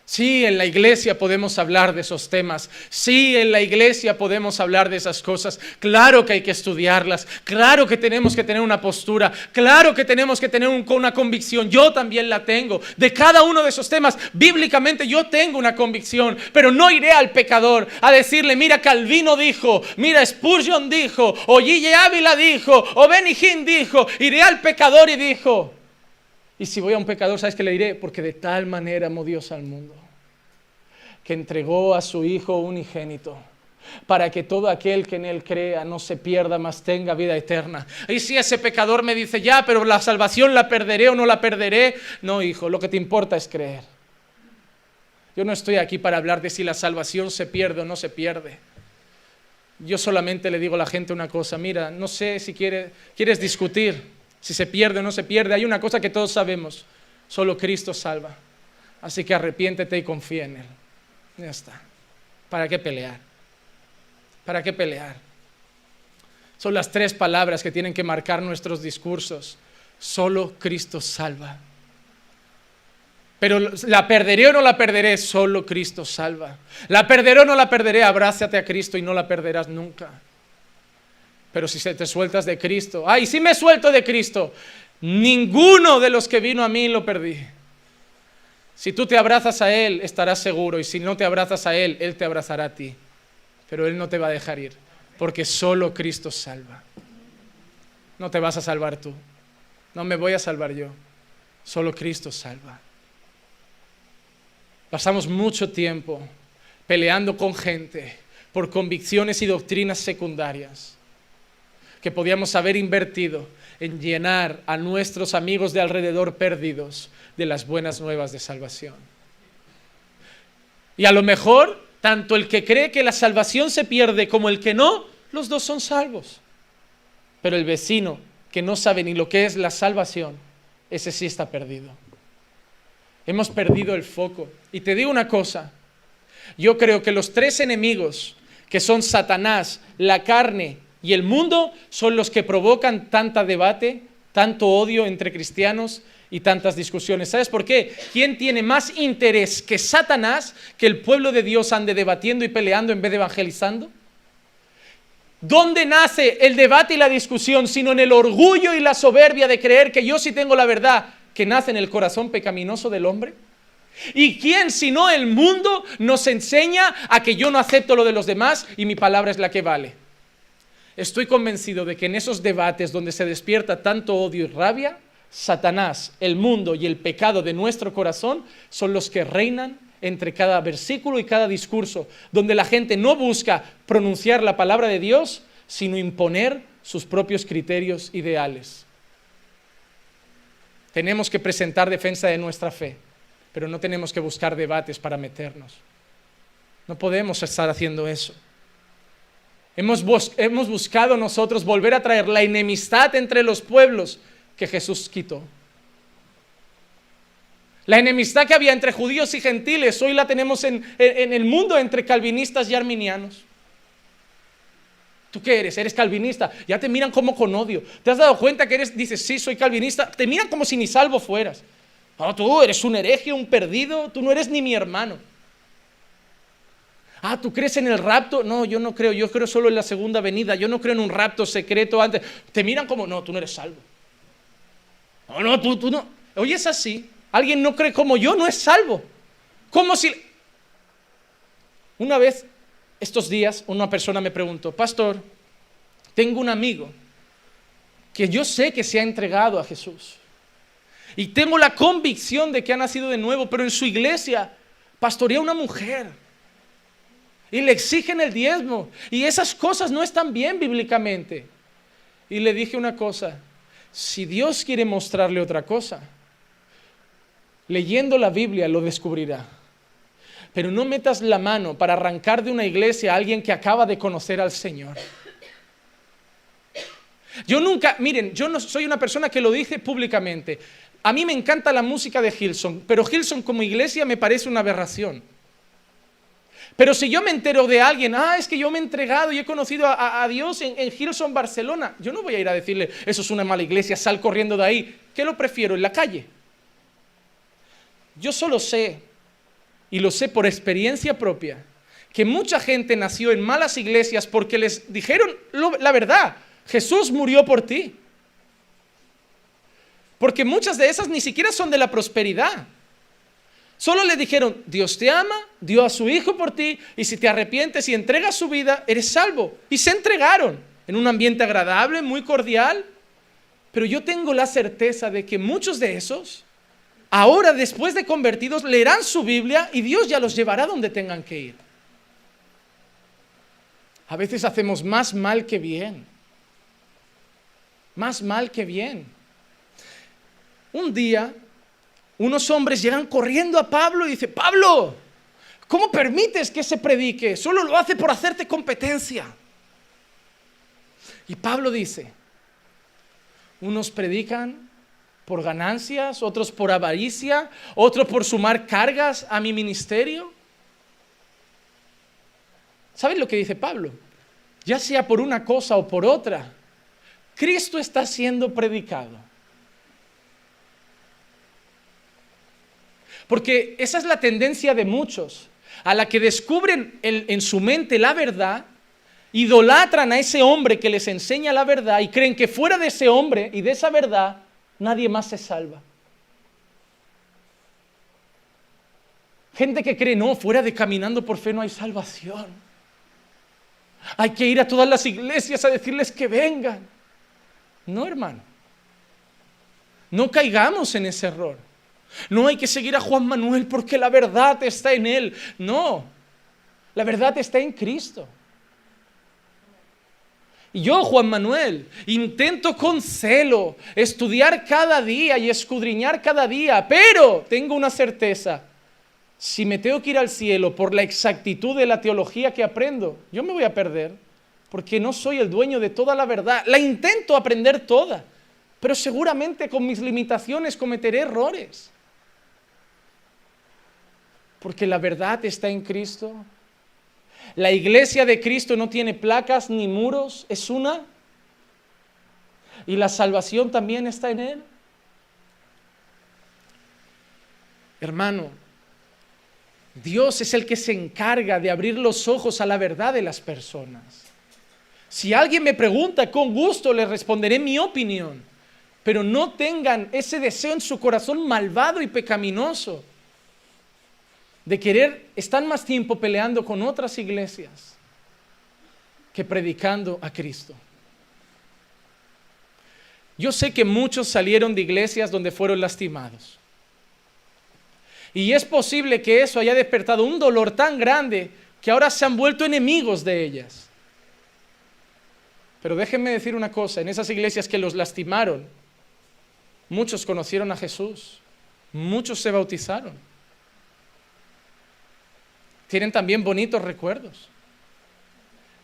Sí, en la iglesia podemos hablar de esos temas. Sí, en la iglesia podemos hablar de esas cosas. Claro que hay que estudiarlas. Claro que tenemos que tener una postura. Claro que tenemos que tener una convicción. Yo también la tengo. De cada uno de esos temas, bíblicamente yo tengo una convicción. Pero no iré al pecador a decirle: mira, Calvino dijo, mira, Spurgeon dijo, o G.J. Ávila dijo, o Benny Hinn dijo. Iré al pecador y dijo. Y si voy a un pecador, ¿sabes qué le diré? Porque de tal manera amó Dios al mundo, que entregó a su Hijo unigénito, para que todo aquel que en Él crea no se pierda, mas tenga vida eterna. Y si ese pecador me dice: ya, pero la salvación la perderé o no la perderé. No, hijo, lo que te importa es creer. Yo no estoy aquí para hablar de si la salvación se pierde o no se pierde. Yo solamente le digo a la gente una cosa: mira, no sé si quieres discutir si se pierde o no se pierde. Hay una cosa que todos sabemos: solo Cristo salva. Así que arrepiéntete y confía en Él. Ya está. ¿Para qué pelear? ¿Para qué pelear? Son las 3 palabras que tienen que marcar nuestros discursos. Solo Cristo salva. Pero ¿la perderé o no la perderé? Solo Cristo salva. ¿La perderé o no la perderé? Abrázate a Cristo y no la perderás nunca. Pero si te sueltas de Cristo: ¡ay, sí me suelto de Cristo! Ninguno de los que vino a mí lo perdí. Si tú te abrazas a Él, estarás seguro, y si no te abrazas a Él, Él te abrazará a ti. Pero Él no te va a dejar ir, porque solo Cristo salva. No te vas a salvar tú, no me voy a salvar yo, solo Cristo salva. Pasamos mucho tiempo peleando con gente por convicciones y doctrinas secundarias que podíamos haber invertido en llenar a nuestros amigos de alrededor perdidos de las buenas nuevas de salvación. Y a lo mejor, tanto el que cree que la salvación se pierde como el que no, los dos son salvos. Pero el vecino que no sabe ni lo que es la salvación, ese sí está perdido. Hemos perdido el foco. Y te digo una cosa: yo creo que los 3 enemigos, que son Satanás, la carne y el mundo, son los que provocan tanta debate, tanto odio entre cristianos y tantas discusiones. ¿Sabes por qué? ¿Quién tiene más interés que Satanás que el pueblo de Dios ande debatiendo y peleando en vez de evangelizando? ¿Dónde nace el debate y la discusión sino en el orgullo y la soberbia de creer que yo sí tengo la verdad, que nace en el corazón pecaminoso del hombre? ¿Y quién sino el mundo nos enseña a que yo no acepto lo de los demás y mi palabra es la que vale? Estoy convencido de que en esos debates donde se despierta tanto odio y rabia, Satanás, el mundo y el pecado de nuestro corazón son los que reinan entre cada versículo y cada discurso, donde la gente no busca pronunciar la palabra de Dios, sino imponer sus propios criterios ideales. Tenemos que presentar defensa de nuestra fe, pero no tenemos que buscar debates para meternos. No podemos estar haciendo eso. Hemos buscado nosotros volver a traer la enemistad entre los pueblos que Jesús quitó. La enemistad que había entre judíos y gentiles, hoy la tenemos en el mundo entre calvinistas y arminianos. ¿Tú qué eres? ¿Eres calvinista? Ya te miran como con odio. ¿Te has dado cuenta que dices, sí, soy calvinista? Te miran como si ni salvo fueras. Oh, tú eres un hereje, un perdido, tú no eres ni mi hermano. Ah, ¿tú crees en el rapto? No, yo no creo, yo creo solo en la segunda venida, yo no creo en un rapto secreto antes. Te miran como, no, tú no eres salvo. No, tú no. Oye, es así. Alguien no cree como yo, no es salvo. Como si... Una vez, estos días, una persona me preguntó, pastor, tengo un amigo que yo sé que se ha entregado a Jesús. Y tengo la convicción de que ha nacido de nuevo, pero en su iglesia pastorea una mujer. Y le exigen el diezmo. Y esas cosas no están bien bíblicamente. Y le dije una cosa, si Dios quiere mostrarle otra cosa, leyendo la Biblia lo descubrirá. Pero no metas la mano para arrancar de una iglesia a alguien que acaba de conocer al Señor. Yo nunca, miren, yo no soy una persona que lo dice públicamente. A mí me encanta la música de Hillsong, pero Hillsong como iglesia me parece una aberración. Pero si yo me entero de alguien, es que yo me he entregado y he conocido a Dios en Hillsong Barcelona, yo no voy a ir a decirle, eso es una mala iglesia, sal corriendo de ahí. ¿Qué lo prefiero? En la calle. Yo solo sé, y lo sé por experiencia propia, que mucha gente nació en malas iglesias porque les dijeron la verdad, Jesús murió por ti. Porque muchas de esas ni siquiera son de la prosperidad. Solo le dijeron, Dios te ama, dio a su Hijo por ti, y si te arrepientes y entregas su vida, eres salvo. Y se entregaron en un ambiente agradable, muy cordial. Pero yo tengo la certeza de que muchos de esos, ahora después de convertidos, leerán su Biblia y Dios ya los llevará donde tengan que ir. A veces hacemos más mal que bien. Más mal que bien. Un día, unos hombres llegan corriendo a Pablo y dicen, Pablo, ¿cómo permites que se predique? Solo lo hace por hacerte competencia. Y Pablo dice, unos predican por ganancias, otros por avaricia, otros por sumar cargas a mi ministerio. ¿Saben lo que dice Pablo? Ya sea por una cosa o por otra, Cristo está siendo predicado. Porque esa es la tendencia de muchos, a la que descubren en su mente la verdad, idolatran a ese hombre que les enseña la verdad y creen que fuera de ese hombre y de esa verdad, nadie más se salva. Gente que cree, no, fuera de caminando por fe no hay salvación. Hay que ir a todas las iglesias a decirles que vengan. No, hermano. No caigamos en ese error. No hay que seguir a Juan Manuel porque la verdad está en él. No, la verdad está en Cristo. Y yo, Juan Manuel, intento con celo estudiar cada día y escudriñar cada día, pero tengo una certeza. Si me tengo que ir al cielo por la exactitud de la teología que aprendo, yo me voy a perder, porque no soy el dueño de toda la verdad. La intento aprender toda, pero seguramente con mis limitaciones cometeré errores. Porque la verdad está en Cristo. La iglesia de Cristo no tiene placas ni muros, es una. Y la salvación también está en Él. Hermano, Dios es el que se encarga de abrir los ojos a la verdad de las personas. Si alguien me pregunta, con gusto le responderé mi opinión. Pero no tengan ese deseo en su corazón malvado y pecaminoso de querer, están más tiempo peleando con otras iglesias que predicando a Cristo. Yo sé que muchos salieron de iglesias donde fueron lastimados. Y es posible que eso haya despertado un dolor tan grande que ahora se han vuelto enemigos de ellas. Pero déjenme decir una cosa, en esas iglesias que los lastimaron, muchos conocieron a Jesús, muchos se bautizaron. Tienen también bonitos recuerdos.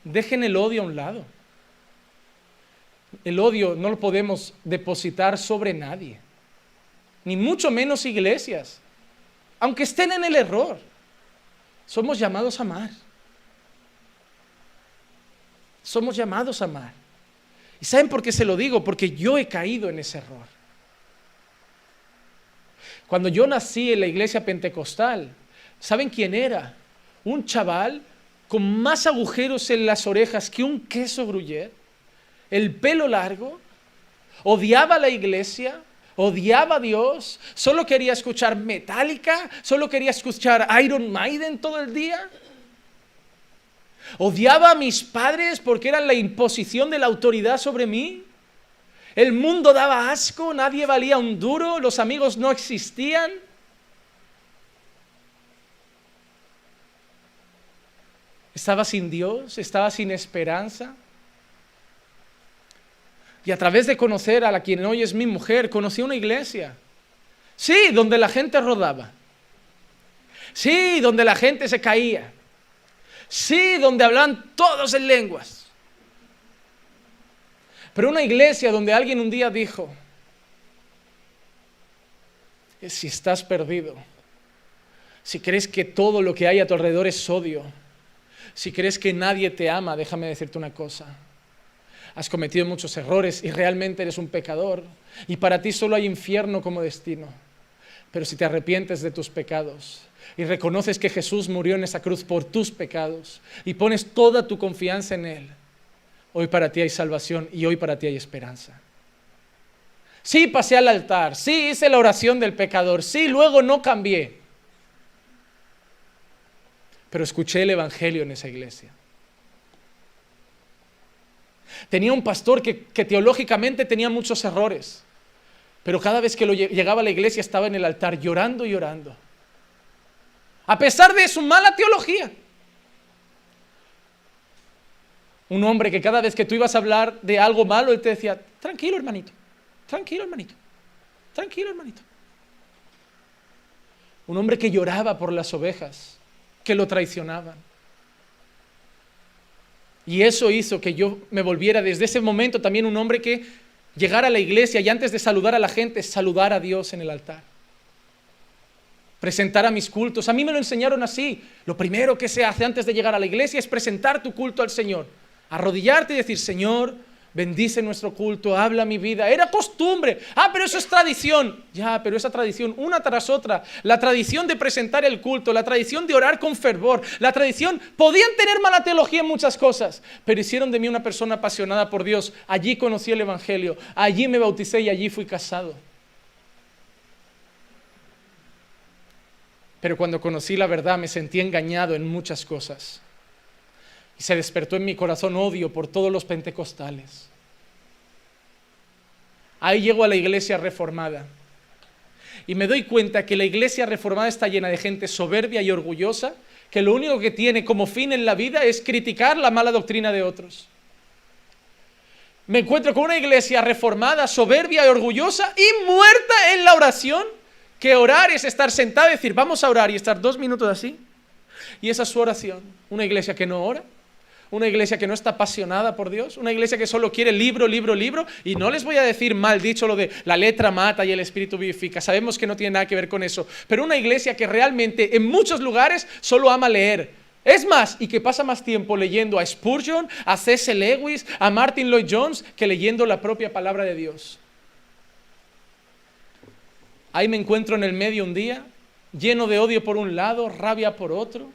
Dejen el odio a un lado. El odio no lo podemos depositar sobre nadie, ni mucho menos iglesias. aunque estén en el error, somos llamados a amar. Somos llamados a amar. ¿Y saben por qué se lo digo? Porque yo he caído en ese error. Cuando yo nací en la iglesia pentecostal, ¿saben quién era? Un chaval con más agujeros en las orejas que un queso gruyère, el pelo largo, odiaba la iglesia, odiaba a Dios, solo quería escuchar Metallica, solo quería escuchar Iron Maiden todo el día. Odiaba a mis padres porque eran la imposición de la autoridad sobre mí. El mundo daba asco, nadie valía un duro, los amigos no existían. Estaba sin Dios, estaba sin esperanza. Y a través de conocer a la quien hoy es mi mujer, conocí una iglesia. Sí, donde la gente rodaba. Sí, donde la gente se caía. Sí, donde hablaban todos en lenguas. Pero una iglesia donde alguien un día dijo, si estás perdido, si crees que todo lo que hay a tu alrededor es odio, si crees que nadie te ama, déjame decirte una cosa. Has cometido muchos errores y realmente eres un pecador. Y para ti solo hay infierno como destino. Pero si te arrepientes de tus pecados y reconoces que Jesús murió en esa cruz por tus pecados y pones toda tu confianza en Él, hoy para ti hay salvación y hoy para ti hay esperanza. Sí, pasé al altar, sí, hice la oración del pecador, sí, luego no cambié. Pero escuché el evangelio en esa iglesia. Tenía un pastor que teológicamente tenía muchos errores, pero cada vez que llegaba a la iglesia estaba en el altar llorando y llorando. A pesar de su mala teología. Un hombre que cada vez que tú ibas a hablar de algo malo, él te decía, tranquilo hermanito, tranquilo hermanito, tranquilo hermanito. Un hombre que lloraba por las ovejas que lo traicionaban. Y eso hizo que yo me volviera desde ese momento también un hombre que llegara a la iglesia y antes de saludar a la gente, saludar a Dios en el altar. Presentar a mis cultos. A mí me lo enseñaron así. Lo primero que se hace antes de llegar a la iglesia es presentar tu culto al Señor. Arrodillarte y decir, Señor, bendice nuestro culto, habla mi vida. Era costumbre. Pero eso es tradición. Ya, pero esa tradición, una tras otra. La tradición de presentar el culto, la tradición de orar con fervor, la tradición, podían tener mala teología en muchas cosas, pero hicieron de mí una persona apasionada por Dios. Allí conocí el evangelio, allí me bauticé y allí fui casado. Pero cuando conocí la verdad me sentí engañado en muchas cosas. Y se despertó en mi corazón odio por todos los pentecostales. Ahí llego a la iglesia reformada. Y me doy cuenta que la iglesia reformada está llena de gente soberbia y orgullosa, que lo único que tiene como fin en la vida es criticar la mala doctrina de otros. Me encuentro con una iglesia reformada, soberbia y orgullosa y muerta en la oración, que orar es estar sentado y decir, vamos a orar y estar 2 minutos así. Y esa es su oración. Una iglesia que no ora. Una iglesia que no está apasionada por Dios, una iglesia que solo quiere libro, libro, libro, y no les voy a decir mal dicho lo de la letra mata y el espíritu vivifica, sabemos que no tiene nada que ver con eso, pero una iglesia que realmente en muchos lugares solo ama leer. Es más, y que pasa más tiempo leyendo a Spurgeon, a C.S. Lewis, a Martin Lloyd Jones, que leyendo la propia palabra de Dios. Ahí me encuentro en el medio un día, lleno de odio por un lado, rabia por otro.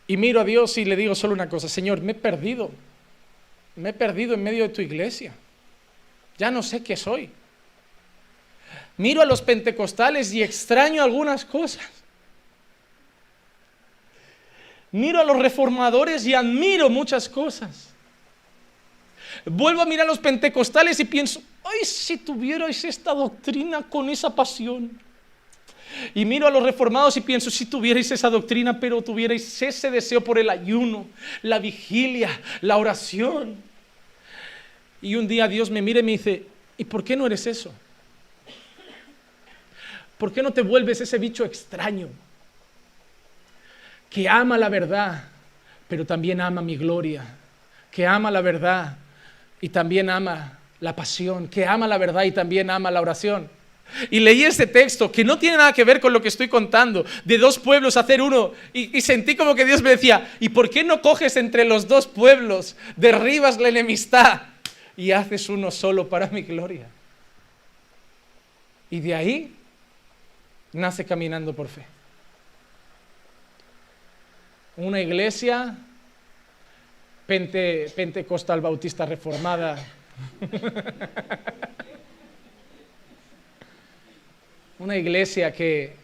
Y miro a Dios y le digo solo una cosa, Señor, me he perdido en medio de tu iglesia, ya no sé qué soy. Miro a los pentecostales y extraño algunas cosas. Miro a los reformadores y admiro muchas cosas. Vuelvo a mirar a los pentecostales y pienso, ay, si tuvierais esta doctrina con esa pasión. Y miro a los reformados y pienso, si tuvierais esa doctrina, pero tuvierais ese deseo por el ayuno, la vigilia, la oración. Y un día Dios me mira y me dice, ¿y por qué no eres eso? ¿Por qué no te vuelves ese bicho extraño que ama la verdad, pero también ama mi gloria, que ama la verdad y también ama la pasión, que ama la verdad y también ama la oración. Y leí este texto que no tiene nada que ver con lo que estoy contando, de dos pueblos hacer uno, y sentí como que Dios me decía, ¿y por qué no coges entre los dos pueblos, derribas la enemistad y haces uno solo para mi gloria? Y de ahí nace Caminando por Fe. Una iglesia pentecostal bautista reformada. Una iglesia que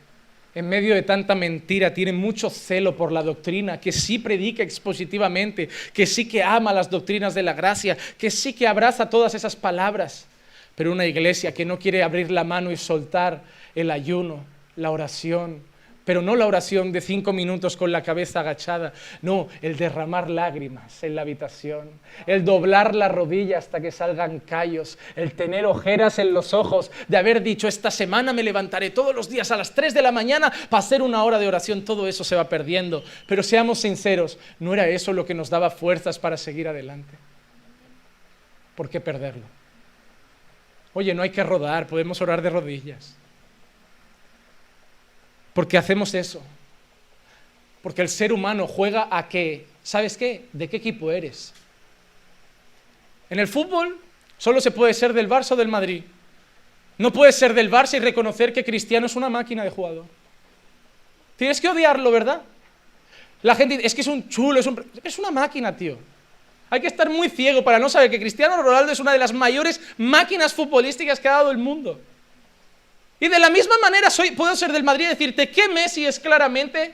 en medio de tanta mentira tiene mucho celo por la doctrina, que sí predica expositivamente, que sí que ama las doctrinas de la gracia, que sí que abraza todas esas palabras, pero una iglesia que no quiere abrir la mano y soltar el ayuno, la oración, pero no la oración de 5 minutos con la cabeza agachada, no, el derramar lágrimas en la habitación, el doblar la rodilla hasta que salgan callos, el tener ojeras en los ojos, de haber dicho, esta semana me levantaré todos los días a las 3 de la mañana para hacer una hora de oración. Todo eso se va perdiendo, pero seamos sinceros, ¿no era eso lo que nos daba fuerzas para seguir adelante? ¿Por qué perderlo? Oye, no hay que rodar, podemos orar de rodillas. Porque hacemos eso. Porque el ser humano juega a que, ¿sabes qué? ¿De qué equipo eres? En el fútbol solo se puede ser del Barça o del Madrid. No puedes ser del Barça y reconocer que Cristiano es una máquina de jugador. Tienes que odiarlo, ¿verdad? La gente dice, es que es un chulo, es una máquina, tío. Hay que estar muy ciego para no saber que Cristiano Ronaldo es una de las mayores máquinas futbolísticas que ha dado el mundo. Y de la misma manera puedo ser del Madrid y decirte que Messi es claramente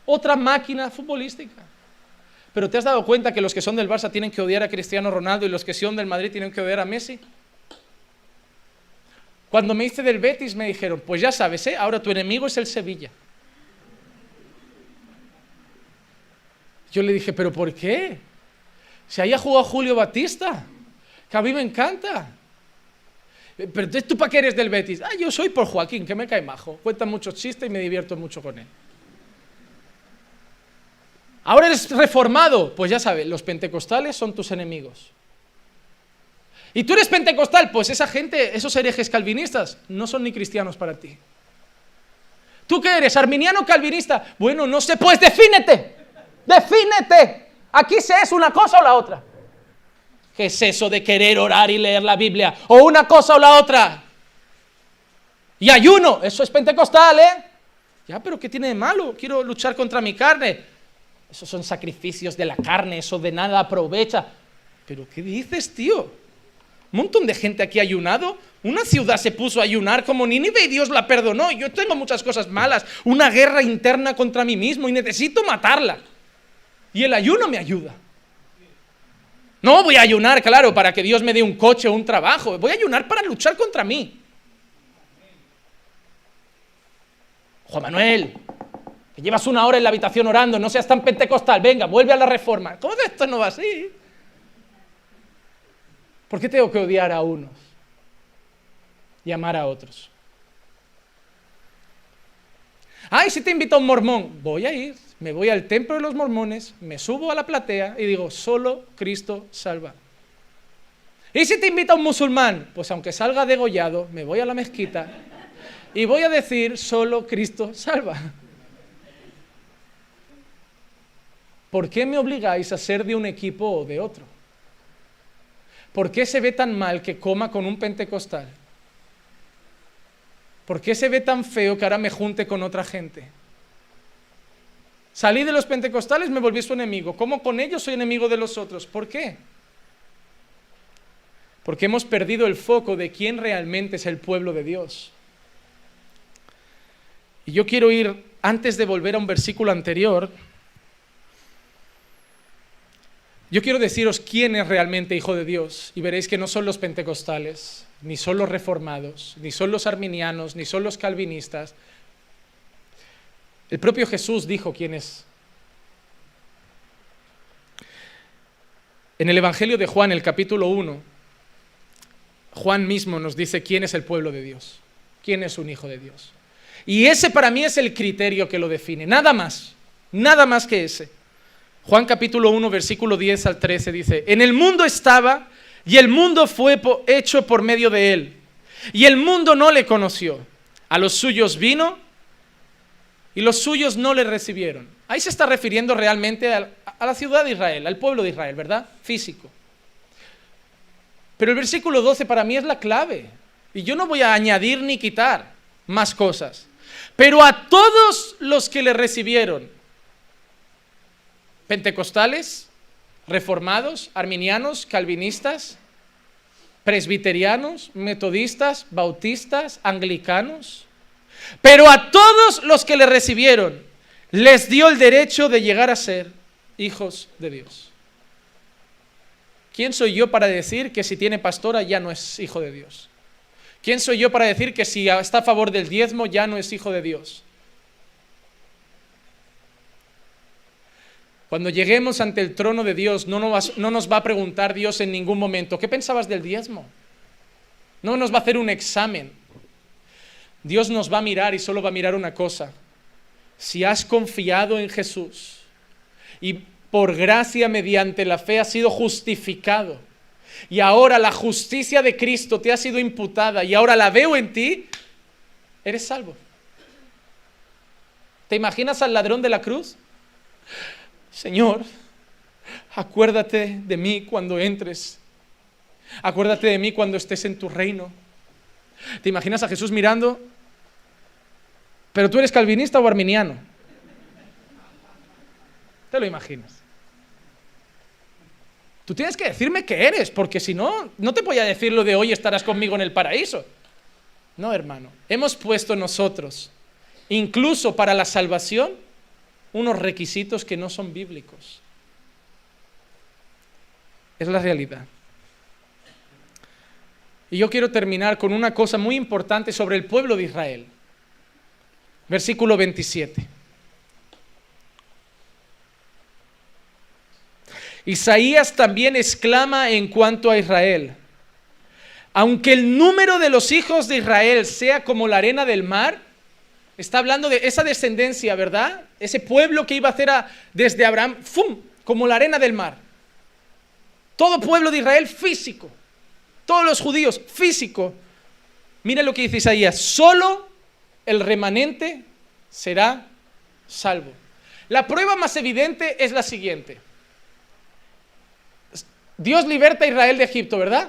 otra máquina futbolística. Pero ¿te has dado cuenta que los que son del Barça tienen que odiar a Cristiano Ronaldo y los que son del Madrid tienen que odiar a Messi? Cuando me hice del Betis me dijeron, pues ya sabes, ahora tu enemigo es el Sevilla. Yo le dije, ¿pero por qué? Si ahí ha jugado Julio Batista, que a mí me encanta. Pero entonces, ¿tú para qué eres del Betis? Yo soy por Joaquín, que me cae majo. Cuenta muchos chistes y me divierto mucho con él. Ahora eres reformado. Pues ya sabes, los pentecostales son tus enemigos. ¿Y tú eres pentecostal? Pues esa gente, esos herejes calvinistas, no son ni cristianos para ti. ¿Tú qué eres? ¿Arminiano o calvinista? Bueno, no sé, pues defínete. Defínete. Aquí se es una cosa o la otra. ¿Qué es eso de querer orar y leer la Biblia? O una cosa o la otra. Y ayuno, eso es pentecostal, ¿eh? Ya, pero ¿qué tiene de malo? Quiero luchar contra mi carne. Esos son sacrificios de la carne, eso de nada aprovecha. ¿Pero qué dices, tío? Un montón de gente aquí ha ayunado. Una ciudad se puso a ayunar como Nínive y Dios la perdonó. Yo tengo muchas cosas malas, una guerra interna contra mí mismo y necesito matarla. Y el ayuno me ayuda. No voy a ayunar, claro, para que Dios me dé un coche o un trabajo. Voy a ayunar para luchar contra mí. Juan Manuel, que llevas 1 hora en la habitación orando, no seas tan pentecostal. Venga, vuelve a la reforma. ¿Cómo que esto no va así? ¿Por qué tengo que odiar a unos y amar a otros? ¿Y si te invita un mormón? Voy a ir. Me voy al templo de los mormones, me subo a la platea y digo, solo Cristo salva. ¿Y si te invita un musulmán? Pues aunque salga degollado, me voy a la mezquita y voy a decir, solo Cristo salva. ¿Por qué me obligáis a ser de un equipo o de otro? ¿Por qué se ve tan mal que coma con un pentecostal? ¿Por qué se ve tan feo que ahora me junte con otra gente? Salí de los pentecostales, me volví su enemigo. ¿Cómo con ellos soy enemigo de los otros? ¿Por qué? Porque hemos perdido el foco de quién realmente es el pueblo de Dios. Y yo quiero ir, antes de volver a un versículo anterior, yo quiero deciros quién es realmente hijo de Dios. Y veréis que no son los pentecostales, ni son los reformados, ni son los arminianos, ni son los calvinistas. El propio Jesús dijo quién es. En el Evangelio de Juan, el capítulo 1, Juan mismo nos dice quién es el pueblo de Dios, quién es un hijo de Dios. Y ese para mí es el criterio que lo define, nada más que ese. Juan capítulo 1, versículo 10 al 13 dice, en el mundo estaba y el mundo fue hecho por medio de él. Y el mundo no le conoció. A los suyos vino y los suyos no le recibieron. Ahí se está refiriendo realmente a la ciudad de Israel, al pueblo de Israel, ¿verdad? Físico. Pero el versículo 12 para mí es la clave. Y yo no voy a añadir ni quitar más cosas. Pero a todos los que le recibieron, pentecostales, reformados, arminianos, calvinistas, presbiterianos, metodistas, bautistas, anglicanos, pero a todos los que le recibieron, les dio el derecho de llegar a ser hijos de Dios. ¿Quién soy yo para decir que si tiene pastora ya no es hijo de Dios? ¿Quién soy yo para decir que si está a favor del diezmo ya no es hijo de Dios? Cuando lleguemos ante el trono de Dios, no nos va a preguntar Dios en ningún momento, ¿qué pensabas del diezmo? No nos va a hacer un examen. Dios nos va a mirar y solo va a mirar una cosa. Si has confiado en Jesús y por gracia mediante la fe has sido justificado y ahora la justicia de Cristo te ha sido imputada y ahora la veo en ti, eres salvo. ¿Te imaginas al ladrón de la cruz? Señor, acuérdate de mí cuando entres. Acuérdate de mí cuando estés en tu reino. ¿Te imaginas a Jesús mirando? ¿Pero tú eres calvinista o arminiano? ¿Te lo imaginas? Tú tienes que decirme qué eres, porque si no, no te voy a decir lo de hoy estarás conmigo en el paraíso. No, hermano. Hemos puesto nosotros, incluso para la salvación, unos requisitos que no son bíblicos. Es la realidad. Y yo quiero terminar con una cosa muy importante sobre el pueblo de Israel. Versículo 27. Isaías también exclama en cuanto a Israel: aunque el número de los hijos de Israel sea como la arena del mar, está hablando de esa descendencia, ¿verdad? Ese pueblo que iba a ser desde Abraham, ¡fum!, como la arena del mar. Todo pueblo de Israel físico, todos los judíos físico. Mira lo que dice Isaías: solo el remanente será salvo. La prueba más evidente es la siguiente. Dios liberta a Israel de Egipto, ¿verdad?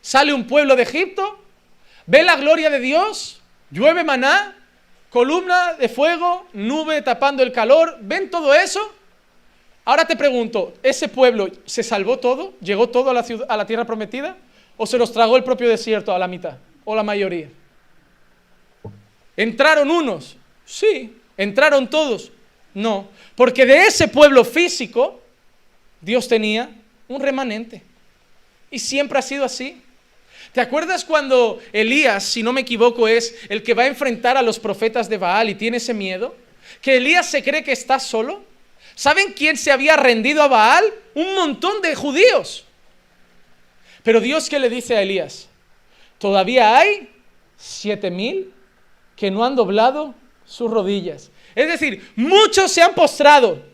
Sale un pueblo de Egipto, ve la gloria de Dios, llueve maná, columna de fuego, nube tapando el calor, ven todo eso. Ahora te pregunto, ¿ese pueblo se salvó todo? ¿Llegó todo a la tierra prometida? ¿O se los tragó el propio desierto a la mitad? ¿O la mayoría? ¿Entraron unos? Sí. ¿Entraron todos? No. Porque de ese pueblo físico, Dios tenía un remanente. Y siempre ha sido así. ¿Te acuerdas cuando Elías, si no me equivoco, es el que va a enfrentar a los profetas de Baal y tiene ese miedo? Que Elías se cree que está solo. ¿Saben quién se había rendido a Baal? Un montón de judíos. Pero Dios, ¿qué le dice a Elías? Todavía hay 7,000 que no han doblado sus rodillas. Es decir, muchos se han postrado,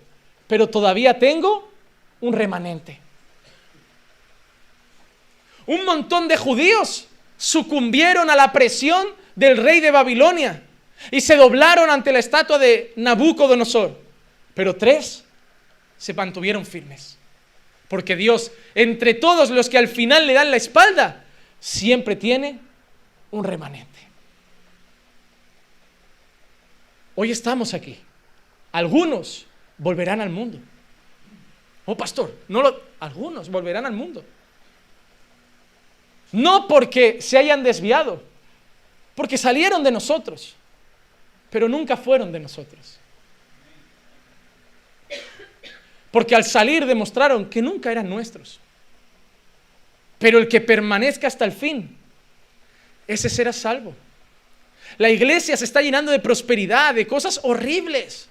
pero todavía tengo un remanente. Un montón de judíos sucumbieron a la presión del rey de Babilonia y se doblaron ante la estatua de Nabucodonosor. Pero 3 se mantuvieron firmes. Porque Dios, entre todos los que al final le dan la espalda, siempre tiene un remanente. Hoy estamos aquí. Algunos volverán al mundo. Oh, pastor, algunos volverán al mundo. No porque se hayan desviado, porque salieron de nosotros, pero nunca fueron de nosotros. Porque al salir demostraron que nunca eran nuestros. Pero el que permanezca hasta el fin, ese será salvo. La iglesia se está llenando de prosperidad, de cosas horribles.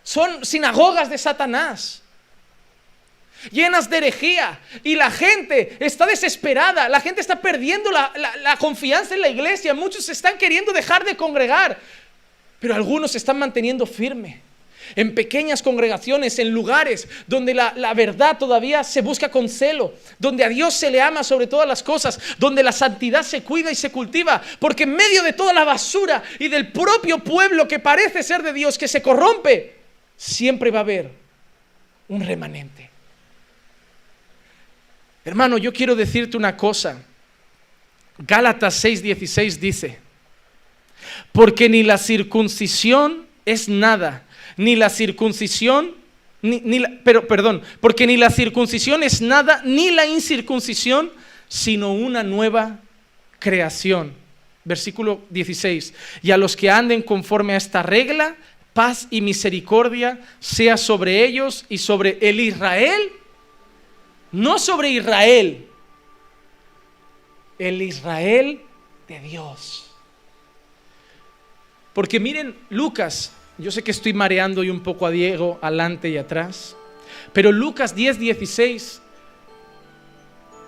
Son sinagogas de Satanás, llenas de herejía, y la gente está desesperada, la gente está perdiendo la confianza en la iglesia, muchos están queriendo dejar de congregar, pero algunos se están manteniendo firmes. en pequeñas congregaciones, en lugares donde la verdad todavía se busca con celo, donde a Dios se le ama sobre todas las cosas, donde la santidad se cuida y se cultiva, porque en medio de toda la basura y del propio pueblo que parece ser de Dios, que se corrompe, siempre va a haber un remanente. Hermano, yo quiero decirte una cosa. Gálatas 6:16 dice: porque ni la circuncisión es nada, ni la circuncisión, porque ni la circuncisión es nada, ni la incircuncisión, sino una nueva creación. Versículo 16: y a los que anden conforme a esta regla, paz y misericordia sea sobre ellos y sobre el Israel, no sobre Israel, el Israel de Dios. Porque miren, Lucas, yo sé que estoy mareando y un poco a Diego adelante y atrás, pero Lucas 10:16,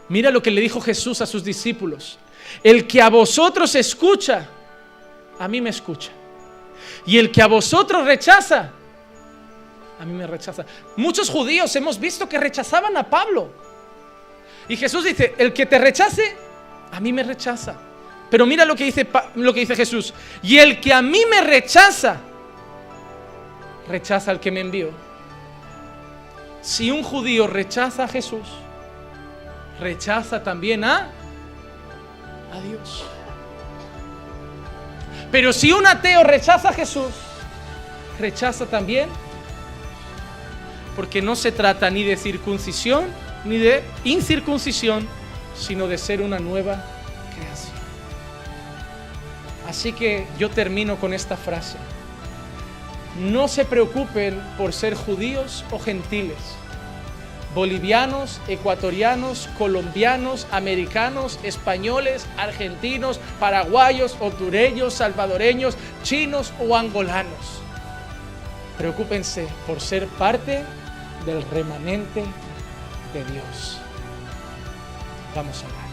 mira lo que le dijo Jesús a sus discípulos: el que a vosotros escucha, a mí me escucha, y el que a vosotros rechaza, a mí me rechaza. Muchos judíos hemos visto que rechazaban a Pablo, y Jesús dice: el que te rechace, a mí me rechaza. Pero mira lo que dice Jesús: y el que a mí me rechaza, rechaza al que me envió. Si un judío rechaza a Jesús, rechaza también a Dios. Pero si un ateo rechaza a Jesús, rechaza también, porque no se trata ni de circuncisión ni de incircuncisión, sino de ser una nueva creación. Así que yo termino con esta frase: no se preocupen por ser judíos o gentiles, bolivianos, ecuatorianos, colombianos, americanos, españoles, argentinos, paraguayos, hondureños, salvadoreños, chinos o angolanos. Preocúpense por ser parte del remanente de Dios. Vamos a orar.